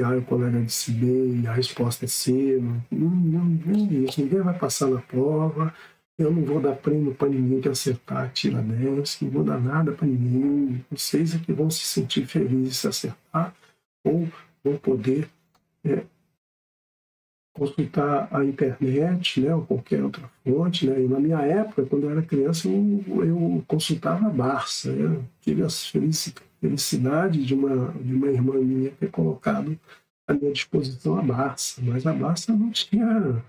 A e o colega disse B e a resposta é C. Não é isso. Ninguém vai passar na prova. Eu não vou dar prêmio para ninguém que acertar, tira 10. Não vou dar nada para ninguém. Vocês é que vão se sentir felizes se acertar ou vão poder consultar a internet, né, ou qualquer outra fonte, né? E na minha época, quando eu era criança, eu consultava a Barça. Eu tive a felicidade de uma irmã minha ter colocado à minha disposição a Barça, mas a Barça não tinha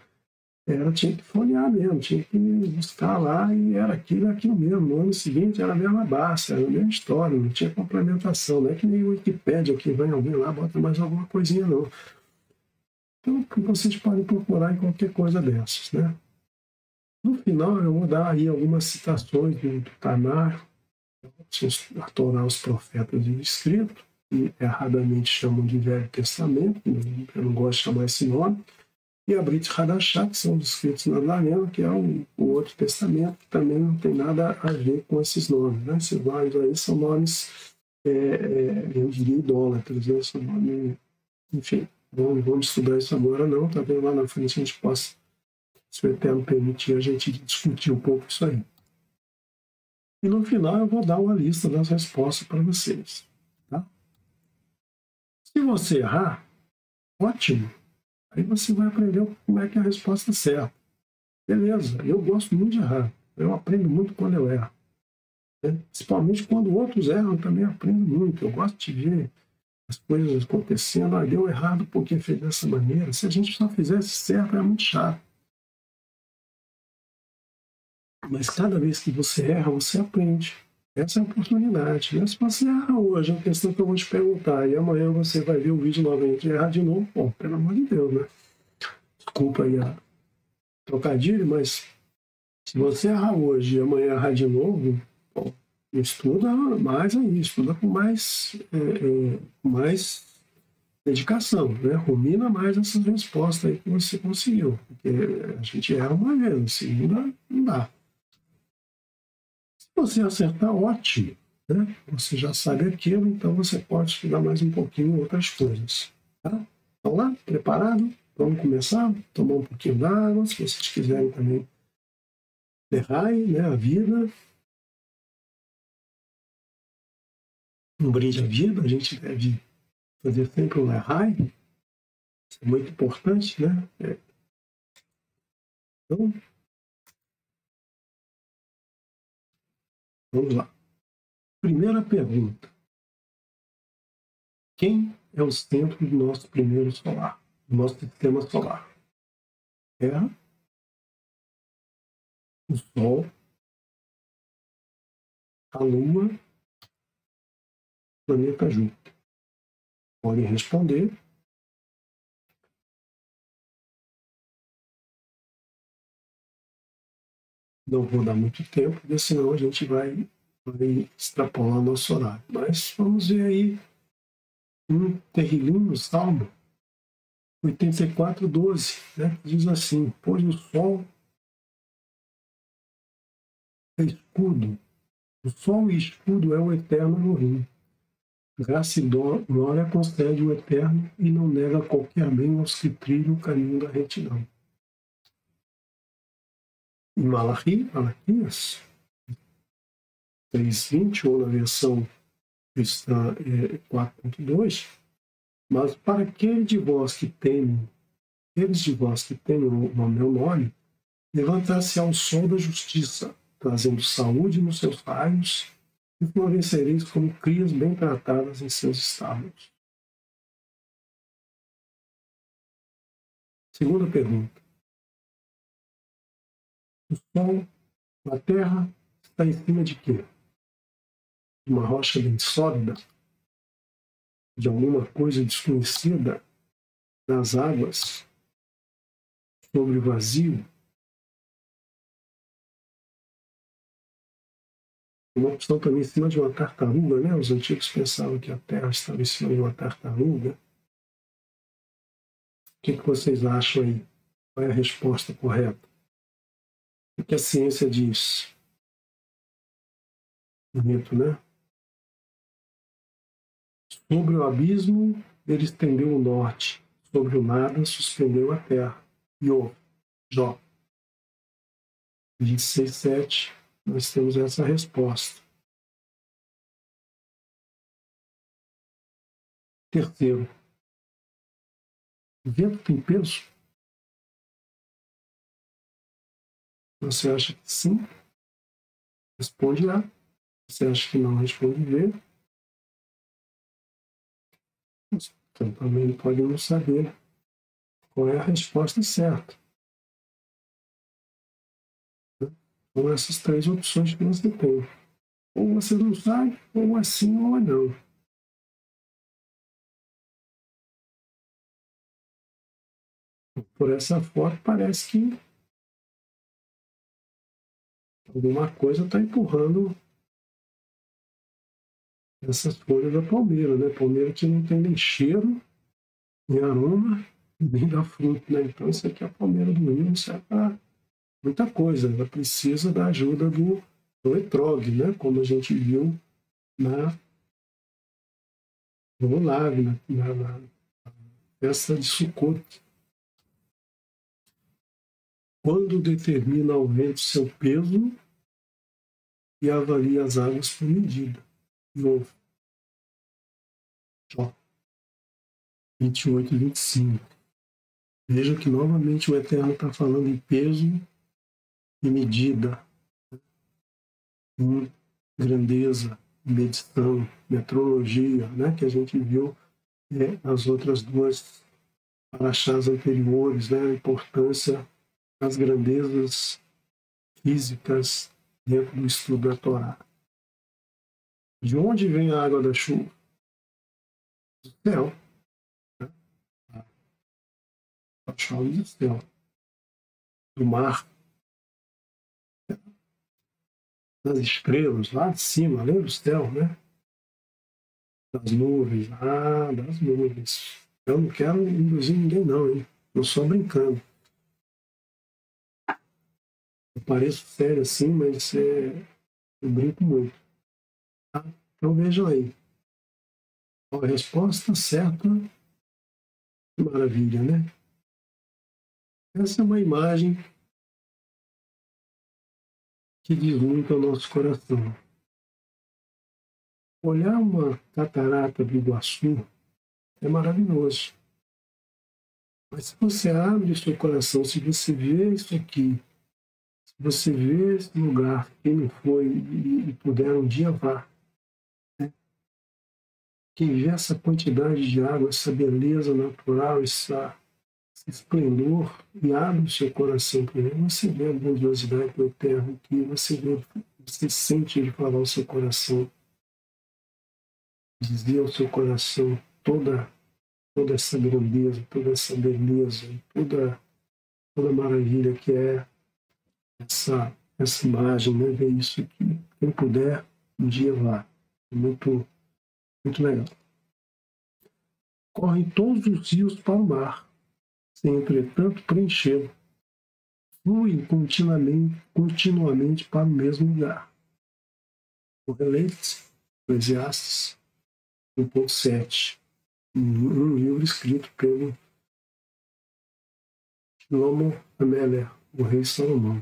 tinha que folhear mesmo, tinha que buscar lá e era aquilo mesmo. No ano seguinte era a mesma base, era a mesma história, não tinha complementação. Não é que nem o Wikipédia que vem alguém lá, bota mais alguma coisinha, não. Então, vocês podem procurar em qualquer coisa dessas, né? No final, eu vou dar aí algumas citações do Tanar, a Torá, os profetas e o escrito, que erradamente chamam de Velho Testamento, eu não gosto de chamar esse nome, e a Brit Hadashah, que são os escritos na Larena, que é o Outro Testamento, que também não tem nada a ver com esses nomes. Né? Esses nomes aí são nomes, eu diria, idólatras, né? São nomes, enfim, vamos estudar isso agora não, talvez lá na frente a gente possa, se o Eterno permitir, a gente discutir um pouco isso aí. E no final eu vou dar uma lista das respostas para vocês. Tá? Se você errar, ótimo. Aí você vai aprender como é que é a resposta certa. Beleza, eu gosto muito de errar. Eu aprendo muito quando eu erro. Né? Principalmente quando outros erram, eu também aprendo muito. Eu gosto de ver as coisas acontecendo. Ah, deu errado porque fez dessa maneira. Se a gente só fizesse certo, é muito chato. Mas cada vez que você erra, você aprende. Essa é a oportunidade. Né? Se você erra hoje, é uma questão que eu vou te perguntar, e amanhã você vai ver o vídeo novamente e errar de novo, bom, pelo amor de Deus, né? Desculpa aí a trocadilho, mas se você errar hoje e amanhã errar de novo, bom, estuda mais aí, estuda com mais dedicação, né? Rumina mais essas respostas aí que você conseguiu, porque a gente erra uma vez, a segunda não dá. Se você acertar, ótimo, né? Você já sabe aquilo, então você pode estudar mais um pouquinho outras coisas. Tá? Vamos lá? Preparado? Vamos começar? Tomar um pouquinho d'água, se vocês quiserem também. Lehai, né? A vida. Um brinde à vida, a gente deve fazer sempre um Lehai. Isso é muito importante, né? Então, vamos lá. Primeira pergunta. Quem é o centro do nosso primeiro solar, do nosso sistema solar? Terra, o Sol, a Lua, o planeta Júpiter. Podem responder. Não vou dar muito tempo, porque senão a gente vai extrapolar nosso horário. Mas vamos ver aí um terrilinho, Salmo 84:12, né? Diz assim: pois o Sol é escudo, o Sol e escudo é o Eterno Elohim. Graça e glória concede o Eterno e não nega qualquer bem aos que trilham o caminho da retidão. Em Malaquias 3:20, ou na versão cristã 4.2, mas para aqueles de vós que temem o meu nome, levantar-se ao sol da justiça, trazendo saúde nos seus raios, e florescereis como crias bem tratadas em seus estábulos. Segunda pergunta. O sol na terra está em cima de quê? De uma rocha bem sólida? De alguma coisa desconhecida? Das águas? Sobre o vazio? Uma opção também em cima de uma tartaruga, né? Os antigos pensavam que a Terra estava em cima de uma tartaruga. O que vocês acham aí? Qual é a resposta correta? O que a ciência diz? Bonito, né? Sobre o abismo, ele estendeu o norte. Sobre o nada, suspendeu a terra. Jó 26:7, nós temos essa resposta. Terceiro, o vento tem peso? Você acha que sim? Responde lá. Você acha que não? Responde V. Então também pode não saber qual é a resposta certa. São essas três opções que você tem. Ou você não sabe, ou é sim ou é não. Por essa foto, parece que alguma coisa está empurrando essas folhas da palmeira, né? Palmeira que não tem nem cheiro, nem aroma, nem dá fruto, né? Então, isso aqui é a palmeira do rio, serve para muita coisa. Ela precisa da ajuda do etrog, né? Como a gente viu no Olave, na festa de Sukkot. Quando determina ao vento seu peso e avalia as águas por medida. De novo. Ó, 28 e 25. Veja que novamente o Eterno está falando em peso e medida, em grandeza, medição, metrologia, né, que a gente viu nas outras duas paraxás anteriores, né, a importância das grandezas físicas dentro do estudo da Torá. De onde vem a água da chuva? Do céu. A chave do céu. Do mar. Das estrelas, lá de cima, além do céu, né? Das nuvens. Ah, das nuvens. Eu não quero induzir ninguém não, hein? Não só brincando. Eu pareço sério assim, mas eu brinco muito. Tá? Então vejam aí. A resposta certa, maravilha, né? Essa é uma imagem que diz muito ao nosso coração. Olhar uma catarata do Iguaçu é maravilhoso. Mas se você abre o seu coração, se você vê isso aqui, se você vê esse lugar, quem não foi e puder um dia vá, né? Quem vê essa quantidade de água, essa beleza natural, esse esplendor, e abre o seu coração para ele, você vê a grandiosidade do Eterno aqui, você sente ele falar ao seu coração, dizer ao seu coração toda essa grandeza, toda essa beleza, toda maravilha que é essa imagem, né? Ver isso aqui. Quem puder, um dia vá. Muito, muito legal. Correm todos os rios para o mar, sem, entretanto, preenchê-lo. Fluem continuamente para o mesmo lugar. O Relate, Eclesiastes 1.7. Um livro escrito pelo Shlomo Ameler, o rei Salomão.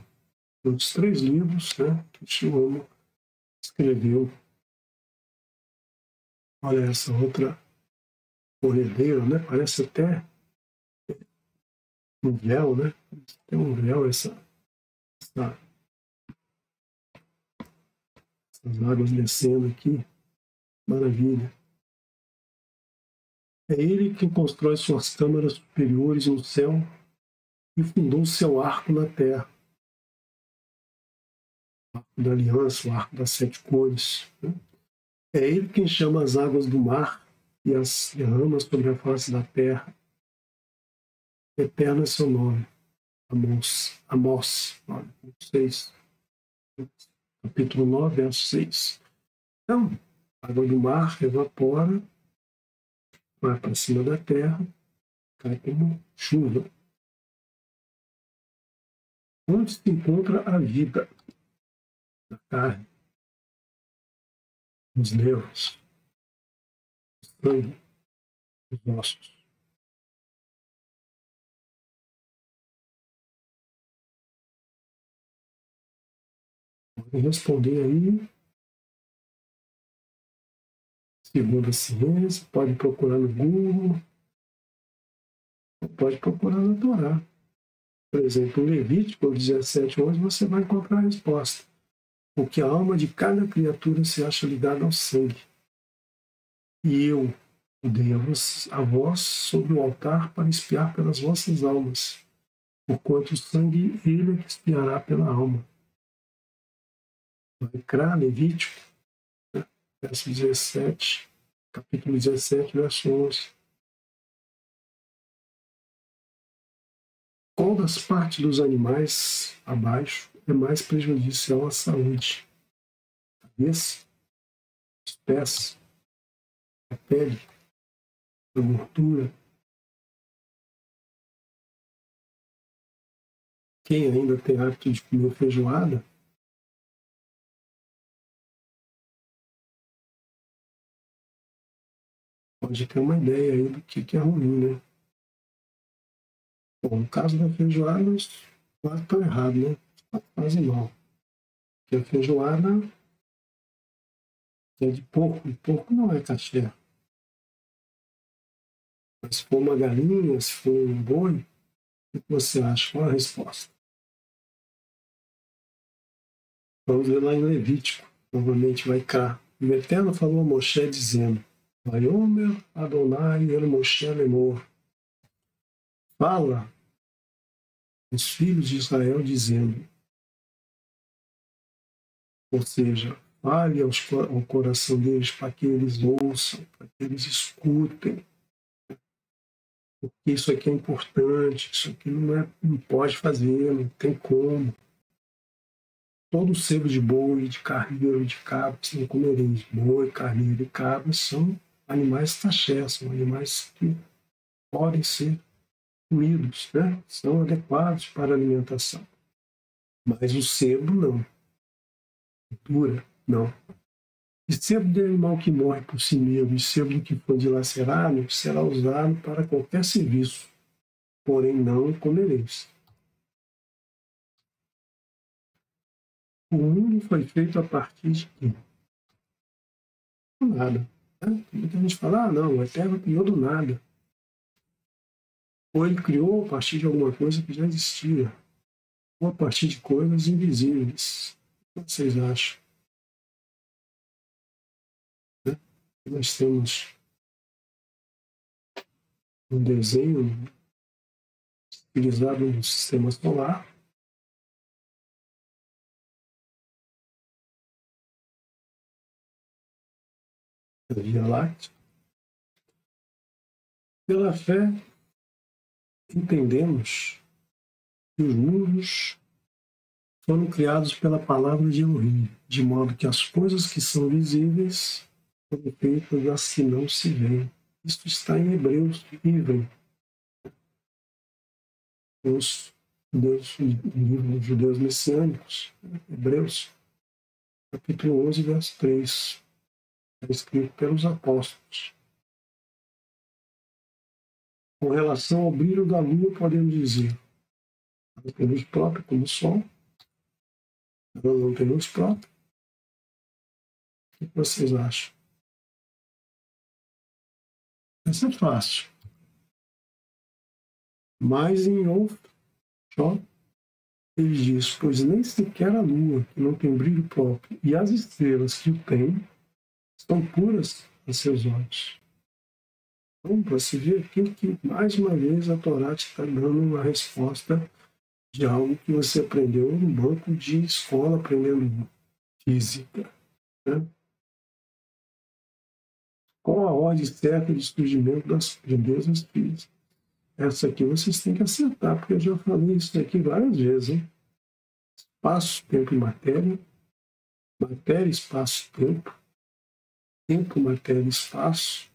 Um dos 3 livros, né, que Shlomo escreveu. Olha essa outra corredeira, né? Parece até um véu, né? Tem um véu essas águas descendo aqui. Maravilha. É ele quem constrói suas câmaras superiores no céu e fundou seu arco na terra. O arco da aliança, o arco das 7 cores. Né? É ele quem chama as águas do mar e as derrama sobre a face da terra. Eterno é seu nome. Amós 6. Capítulo 9, verso 6. Então, a água do mar evapora, vai para cima da terra, cai como chuva. Onde se encontra a vida da carne, os nervos, o sangue, os ossos. Podem responder aí, segundo a ciência, pode procurar no Google, pode procurar na Torá. Por exemplo, em Levítico 17:11, você vai encontrar a resposta. Porque a alma de cada criatura se acha ligada ao sangue. E eu o dei a vós sobre o altar para espiar pelas vossas almas, porquanto o sangue ele é que espiará pela alma. Vaikra, Levítico, né? Verso 17, capítulo 17, verso 11. Qual das partes dos animais abaixo é mais prejudicial à saúde? A cabeça, os pés, a pele, a gordura? Quem ainda tem hábito de comer feijoada, pode ter uma ideia aí do que é ruim, né? Bom, no caso da feijoada, os quase estão errados, né? Quase mal. Porque a feijoada é de porco, e porco não é caché. Mas se for uma galinha, se for um boi, o que você acha? Qual a resposta? Vamos ver lá em Levítico, novamente vai cá. O Eterno falou a Moshe dizendo: Vaiomer Adonai el Moshe lemor. Fala os filhos de Israel dizendo, ou seja, fale ao coração deles para que eles ouçam, para que eles escutem, porque isso aqui é importante, isso aqui não pode fazer, não tem como. Todo selo de boi, de carneiro, de cabra, você não comereis. Boi, carneiro e cabra são animais taxés, são animais que podem ser comidos, né? São adequados para a alimentação. Mas o sebo não. Dura, não. E sebo de animal que morre por si mesmo e sebo do que for dilacerado será usado para qualquer serviço, porém não comereis. O mundo foi feito a partir de quê? Do nada. Né? Muita gente fala, não, o Eterno criou do nada. Ou ele criou a partir de alguma coisa que já existia, ou a partir de coisas invisíveis. O que vocês acham? Né? Nós temos um desenho utilizado no sistema solar, a Via Láctea. Pela fé, entendemos que os mundos foram criados pela palavra de Elohim, de modo que as coisas que são visíveis foram feitas das que não se veem. Isto está em Hebreus, livro dos livro dos judeus messiânicos, Hebreus, capítulo 11, verso 3, é escrito pelos apóstolos. Com relação ao brilho da lua, podemos dizer, ela tem luz própria como o sol, ela não tem luz própria. O que vocês acham? Essa é fácil. Mas em outro, ó, ele diz, pois nem sequer a lua, que não tem brilho próprio, e as estrelas que o têm, são puras a seus olhos. Então, você vê aqui que, mais uma vez, a Torá te está dando uma resposta de algo que você aprendeu no banco de escola, aprendendo física. Né? Qual a ordem certa de surgimento das grandezas físicas? Essa aqui vocês têm que acertar, porque eu já falei isso aqui várias vezes. Hein? Espaço, tempo e matéria. Matéria, espaço, tempo. Tempo, matéria, espaço.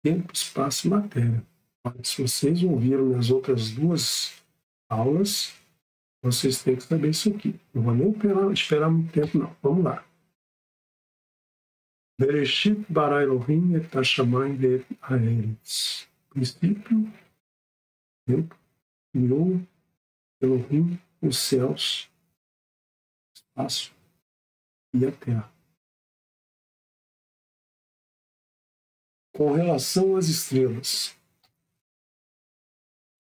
Tempo, espaço e matéria. Se vocês ouviram nas outras duas aulas, vocês têm que saber isso aqui. Não vou nem esperar muito tempo, não. Vamos lá. Bereshit bara Elohim et hashamayim ve'et haaretz. Princípio, tempo, criou Elohim os céus, espaço e a terra. Com relação às estrelas,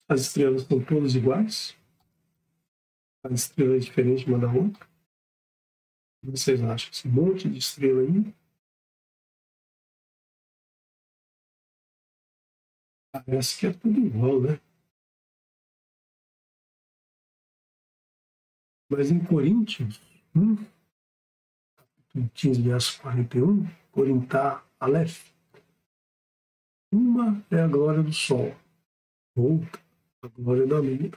as estrelas são todas iguais? A estrela é diferente uma da outra? O que vocês acham? Esse monte de estrela aí? Parece que é tudo igual, né? Mas em Coríntios, capítulo 15, verso 41, Corintá, Aleph. Uma é a glória do sol, outra a glória da lua,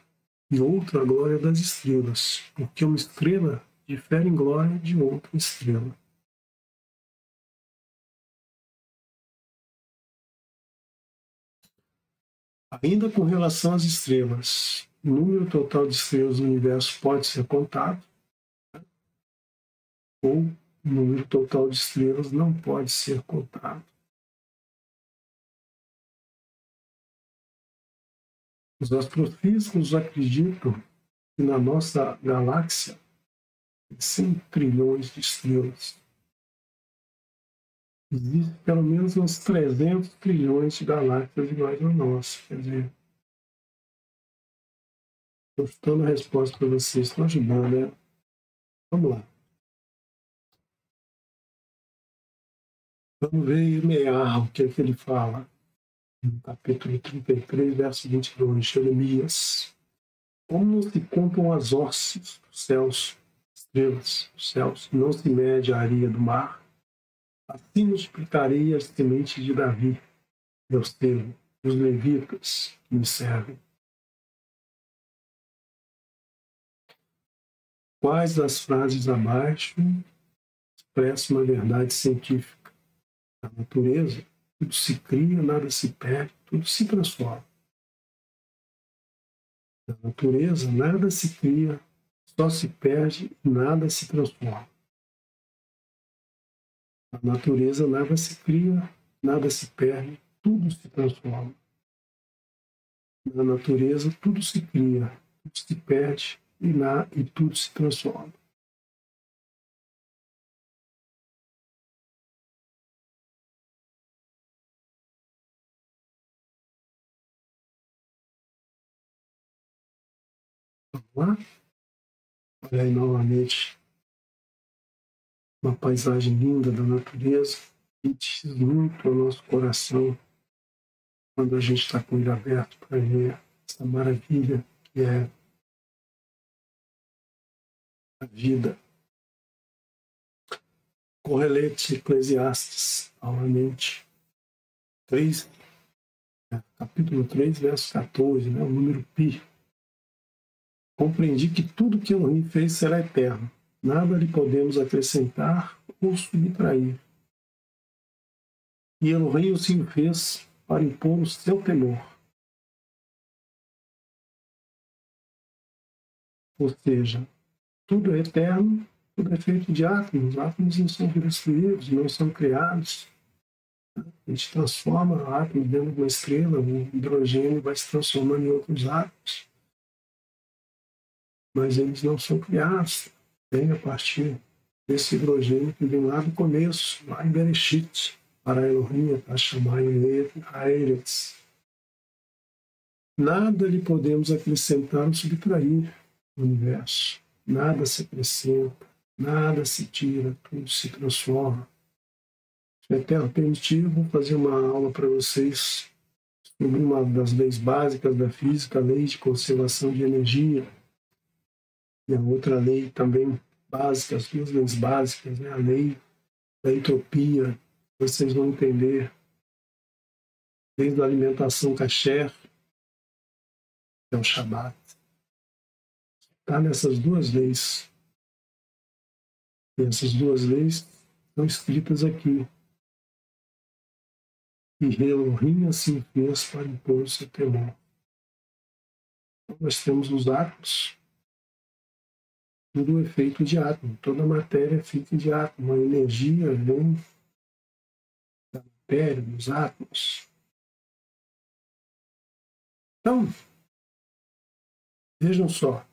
e outra a glória das estrelas, porque uma estrela difere em glória de outra estrela. Ainda com relação às estrelas, o número total de estrelas no universo pode ser contado, ou o número total de estrelas não pode ser contado. Os astrofísicos acreditam que na nossa galáxia tem 100 trilhões de estrelas. Existem pelo menos uns 300 trilhões de galáxias iguais a nossa. Quer dizer, estou chutando a resposta para vocês, estão ajudando, né? Vamos lá. Vamos ver Irmear, o que é que ele fala. No capítulo 33, verso 22, Jeremias. Como não se contam as hóstias dos céus, estrelas dos céus, e não se mede a areia do mar, assim multiplicarei as sementes de Davi, meu servo, os levitas que me servem. Quais das frases abaixo expressam uma verdade científica? Na natureza, tudo se cria, nada se perde, tudo se transforma. Na natureza, nada se cria, só se perde e nada se transforma. Na natureza, nada se cria, nada se perde, tudo se transforma. Na natureza, tudo se cria, tudo se perde e tudo se transforma. Vamos lá? Olha aí novamente uma paisagem linda da natureza que diz muito ao nosso coração quando a gente está com ele aberto para ver essa maravilha que é a vida. Correlete Eclesiastes, novamente, 3, capítulo 3, verso 14, né, o número Pi. Compreendi que tudo que Elohim fez será eterno. Nada lhe podemos acrescentar ou subtrair. E Elohim assim o fez para impor o seu temor. Ou seja, tudo é eterno, tudo é feito de átomos. Átomos não são destruídos, não são criados. A gente transforma átomos dentro de uma estrela, o hidrogênio vai se transformando em outros átomos. Mas eles não são criados. Vem a partir desse hidrogênio que vem lá do começo, lá em Bereshit, para Elohim, para chamar a Eretz. Nada lhe podemos acrescentar ou subtrair no universo. Nada se acrescenta, nada se tira, tudo se transforma. Se o Eterno permitir, vou fazer uma aula para vocês sobre uma das leis básicas da física, a lei de conservação de energia. E a outra lei também básica, as duas leis básicas, né? A lei da entropia, vocês vão entender, desde a alimentação kasher, que é o Shabat. Está nessas duas leis. E essas duas leis estão escritas aqui. E Elohim assim fez para impor o seu temor. Então, nós temos os átomos, tudo é feito de átomo, toda a matéria é feita de átomo, a energia vem da matéria, dos átomos. Então, vejam só,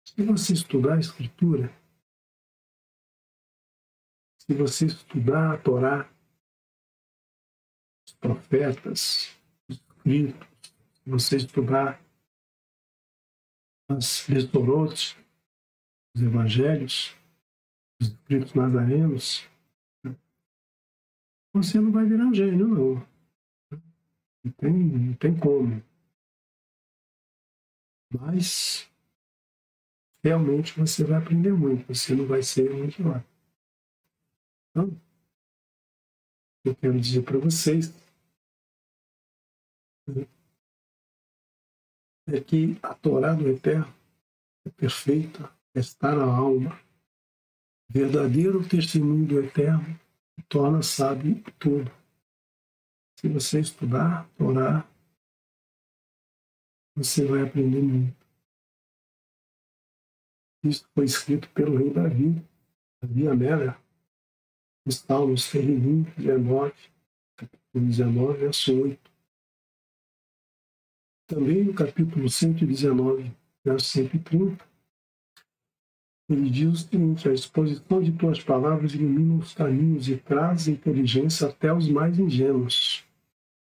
se você estudar a Escritura, se você estudar a Torá, os profetas, os escritos, se você estudar as Bestorot, os evangelhos, os escritos nazarenos, você não vai virar um gênio, não. Não tem como. Mas realmente você vai aprender muito, você não vai ser um idiota. Então, eu quero dizer para vocês, né, é que a Torá do Eterno é perfeita, está na alma. Verdadeiro testemunho do Eterno torna sábio tudo. Se você estudar Torá, você vai aprender muito. Isso foi escrito pelo rei Davi, Davi Amélia, nos Salmos Terrilim 19, capítulo 19, verso 8. Também no capítulo 119, verso 130, ele diz o seguinte: a exposição de tuas palavras ilumina os caminhos e traz inteligência até os mais ingênuos.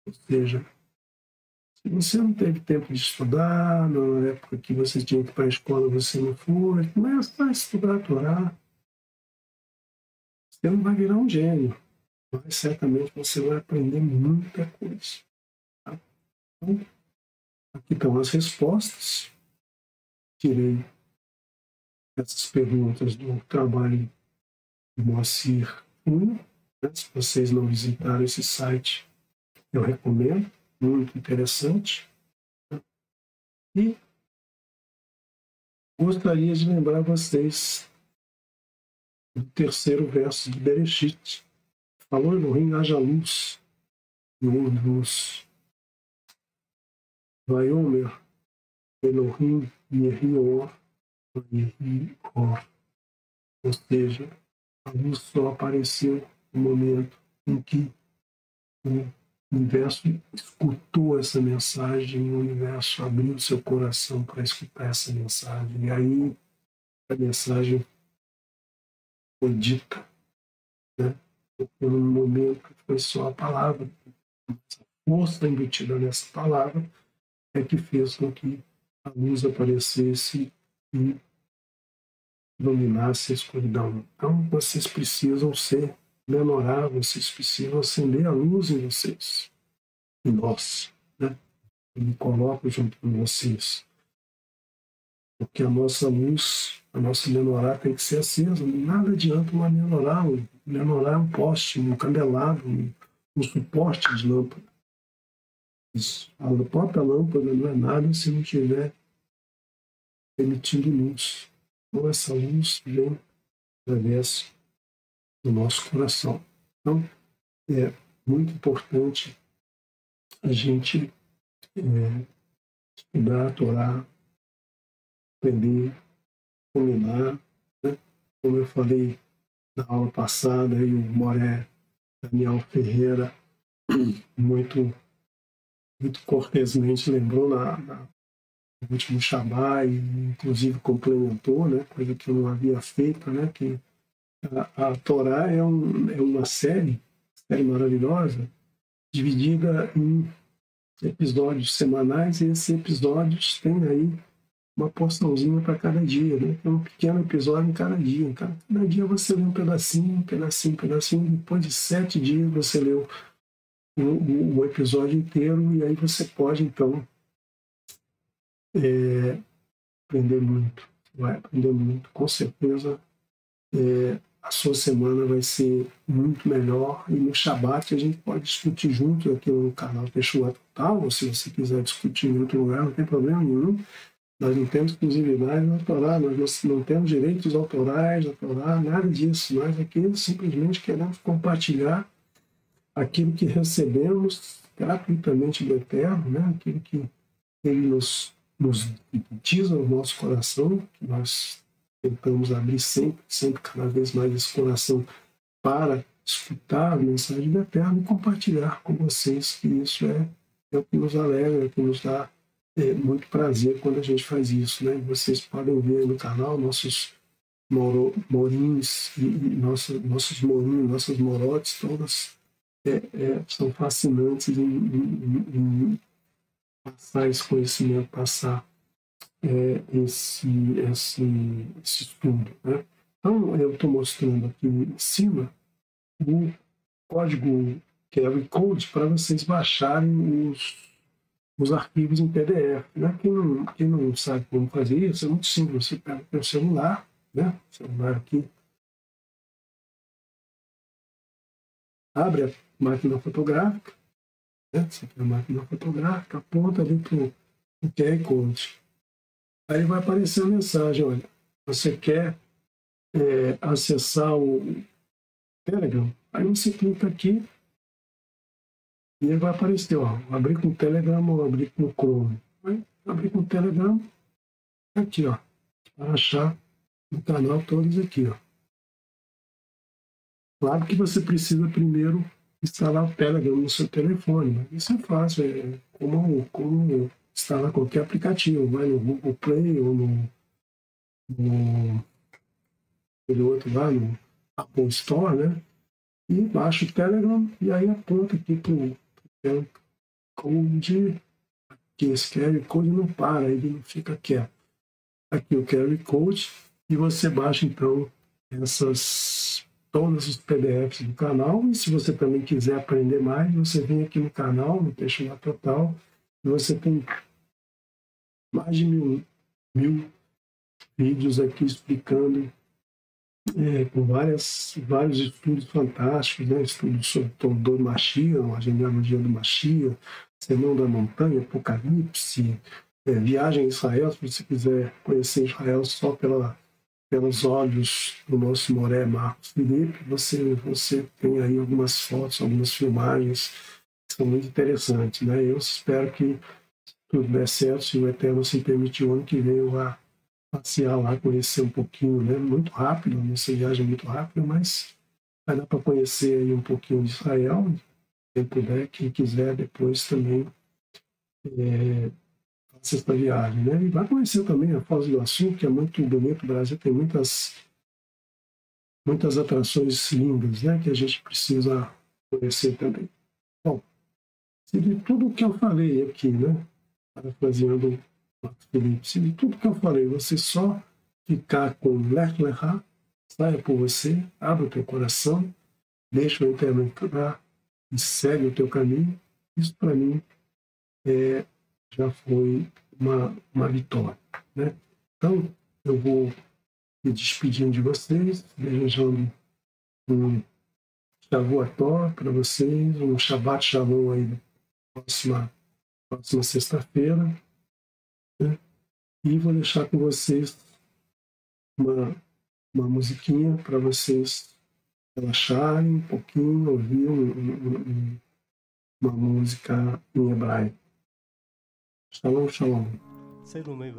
Ou seja, se você não teve tempo de estudar, na época que você tinha que ir para a escola, você não foi, começa a estudar a Torá. Você não vai virar um gênio, mas certamente você vai aprender muita coisa. Tá? Então, aqui estão as respostas. Tirei essas perguntas do trabalho do Moacir Cunha. Se vocês não visitaram esse site, eu recomendo, muito interessante. E gostaria de lembrar vocês do terceiro verso de Bereshit. Falou Elohim, haja luz, e houve luz. Vaiomer Elohim yehi or, yehi or. Ou seja, a luz só apareceu no momento em que o universo escutou essa mensagem, o universo abriu seu coração para escutar essa mensagem. E aí a mensagem foi dita, né? Porque no momento foi só a palavra. A força embutida nessa palavra é que fez com que a luz aparecesse e dominasse a escuridão. Então vocês precisam ser menorar, vocês precisam acender a luz em vocês, em nós, né? Eu me coloco junto com vocês, porque a nossa luz, a nossa menorá tem que ser acesa. Nada adianta uma menorá é um poste, um candelabro, um suporte de lâmpada. A própria lâmpada não é nada se não tiver emitindo luz. Então essa luz vem através do nosso coração. Então é muito importante a gente estudar a Torá, aprender, combinar, né? Como eu falei na aula passada, e o Moré Daniel Ferreira muito cortesmente lembrou no último Shabá, e inclusive complementou, né, coisa que eu não havia feito, né, que a Torá é uma série maravilhosa, dividida em episódios semanais, e esses episódios têm aí uma porçãozinha para cada dia, né? Tem um pequeno episódio em cada dia. Cada dia você lê um pedacinho, depois de 7 dias você leu o episódio inteiro, e aí você pode, então, aprender muito. Vai aprender muito, com certeza. A sua semana vai ser muito melhor, e no Shabat a gente pode discutir junto aqui no canal Teshuvah Total, ou se você quiser discutir em outro lugar, não tem problema nenhum. Nós não temos exclusividade na Torá, nós não temos direitos autorais na Torá, nada disso. Nós aqui simplesmente queremos compartilhar aquilo que recebemos gratuitamente do Eterno, né? Aquilo que Ele nos diz ao nosso coração, que nós tentamos abrir sempre cada vez mais esse coração para escutar a mensagem do Eterno e compartilhar com vocês, que isso é o que nos alegra, é o que nos dá muito prazer quando a gente faz isso, né? Vocês podem ver no canal nossos morins, e nossos morinhos, nossas morotes, todas são fascinantes em passar esse conhecimento, passar esse estudo, né? Então, eu estou mostrando aqui em cima o código QR Code para vocês baixarem os arquivos em PDF. Né? Quem não sabe como fazer isso, é muito simples. Você pega o seu celular, né? O celular aqui, abre a máquina fotográfica, né? Você tem a máquina fotográfica, aponta ali para o QR Code. Aí vai aparecer a mensagem, olha, você quer acessar o Telegram? Aí você clica aqui e ele vai aparecer, ó, abrir com o Telegram ou abrir com o Chrome. Vai abrir com o Telegram, aqui, ó, para achar no canal todos aqui, ó. Claro que você precisa primeiro instalar o Telegram no seu telefone, mas isso é fácil, é como instalar qualquer aplicativo, vai no Google Play ou no aquele outro lá, no Apple Store, né? E baixa o Telegram e aí aponta aqui para o Code, que esse QR Code não para, ele não fica quieto. Aqui o QR Code e você baixa então todos os PDFs do canal, e se você também quiser aprender mais, você vem aqui no canal, no Teixeira Total, e você tem mais de mil vídeos aqui explicando com vários estudos fantásticos, né? Estudos sobre o Mashiach, a genealogia do Mashiach, Sermão da Montanha, Apocalipse, Viagem a Israel, se você quiser conhecer Israel só pelos olhos do nosso Moré Marcos Felipe, você tem aí algumas fotos, algumas filmagens que são muito interessantes, né? Eu espero que tudo der certo, se o Eterno se permitir, o ano que vem eu vá passear lá, conhecer um pouquinho, né? Muito rápido, nessa viagem muito rápida, mas vai dar para conhecer aí um pouquinho de Israel, quem puder, quem quiser depois também faça essa viagem, né? E vai conhecer também a Foz do Iguaçu, que é muito bonito, o Brasil tem muitas atrações lindas, né? Que a gente precisa conhecer também. Bom, se de tudo que eu falei aqui, né? Parafraseando o Marcos Felipe, se de tudo que eu falei, você só ficar com Lech Lecha, saia por você, abra o teu coração, deixa o Eterno entrar e segue o teu caminho, isso para mim já foi uma vitória, né? Então, eu vou me despedindo de vocês, desejando um Shavuot para vocês, um Shabbat Shalom aí na próxima sexta-feira, né? E vou deixar com vocês uma musiquinha para vocês relaxarem um pouquinho, ouvir uma música em hebraico. Shalom, shalom. Sei no meio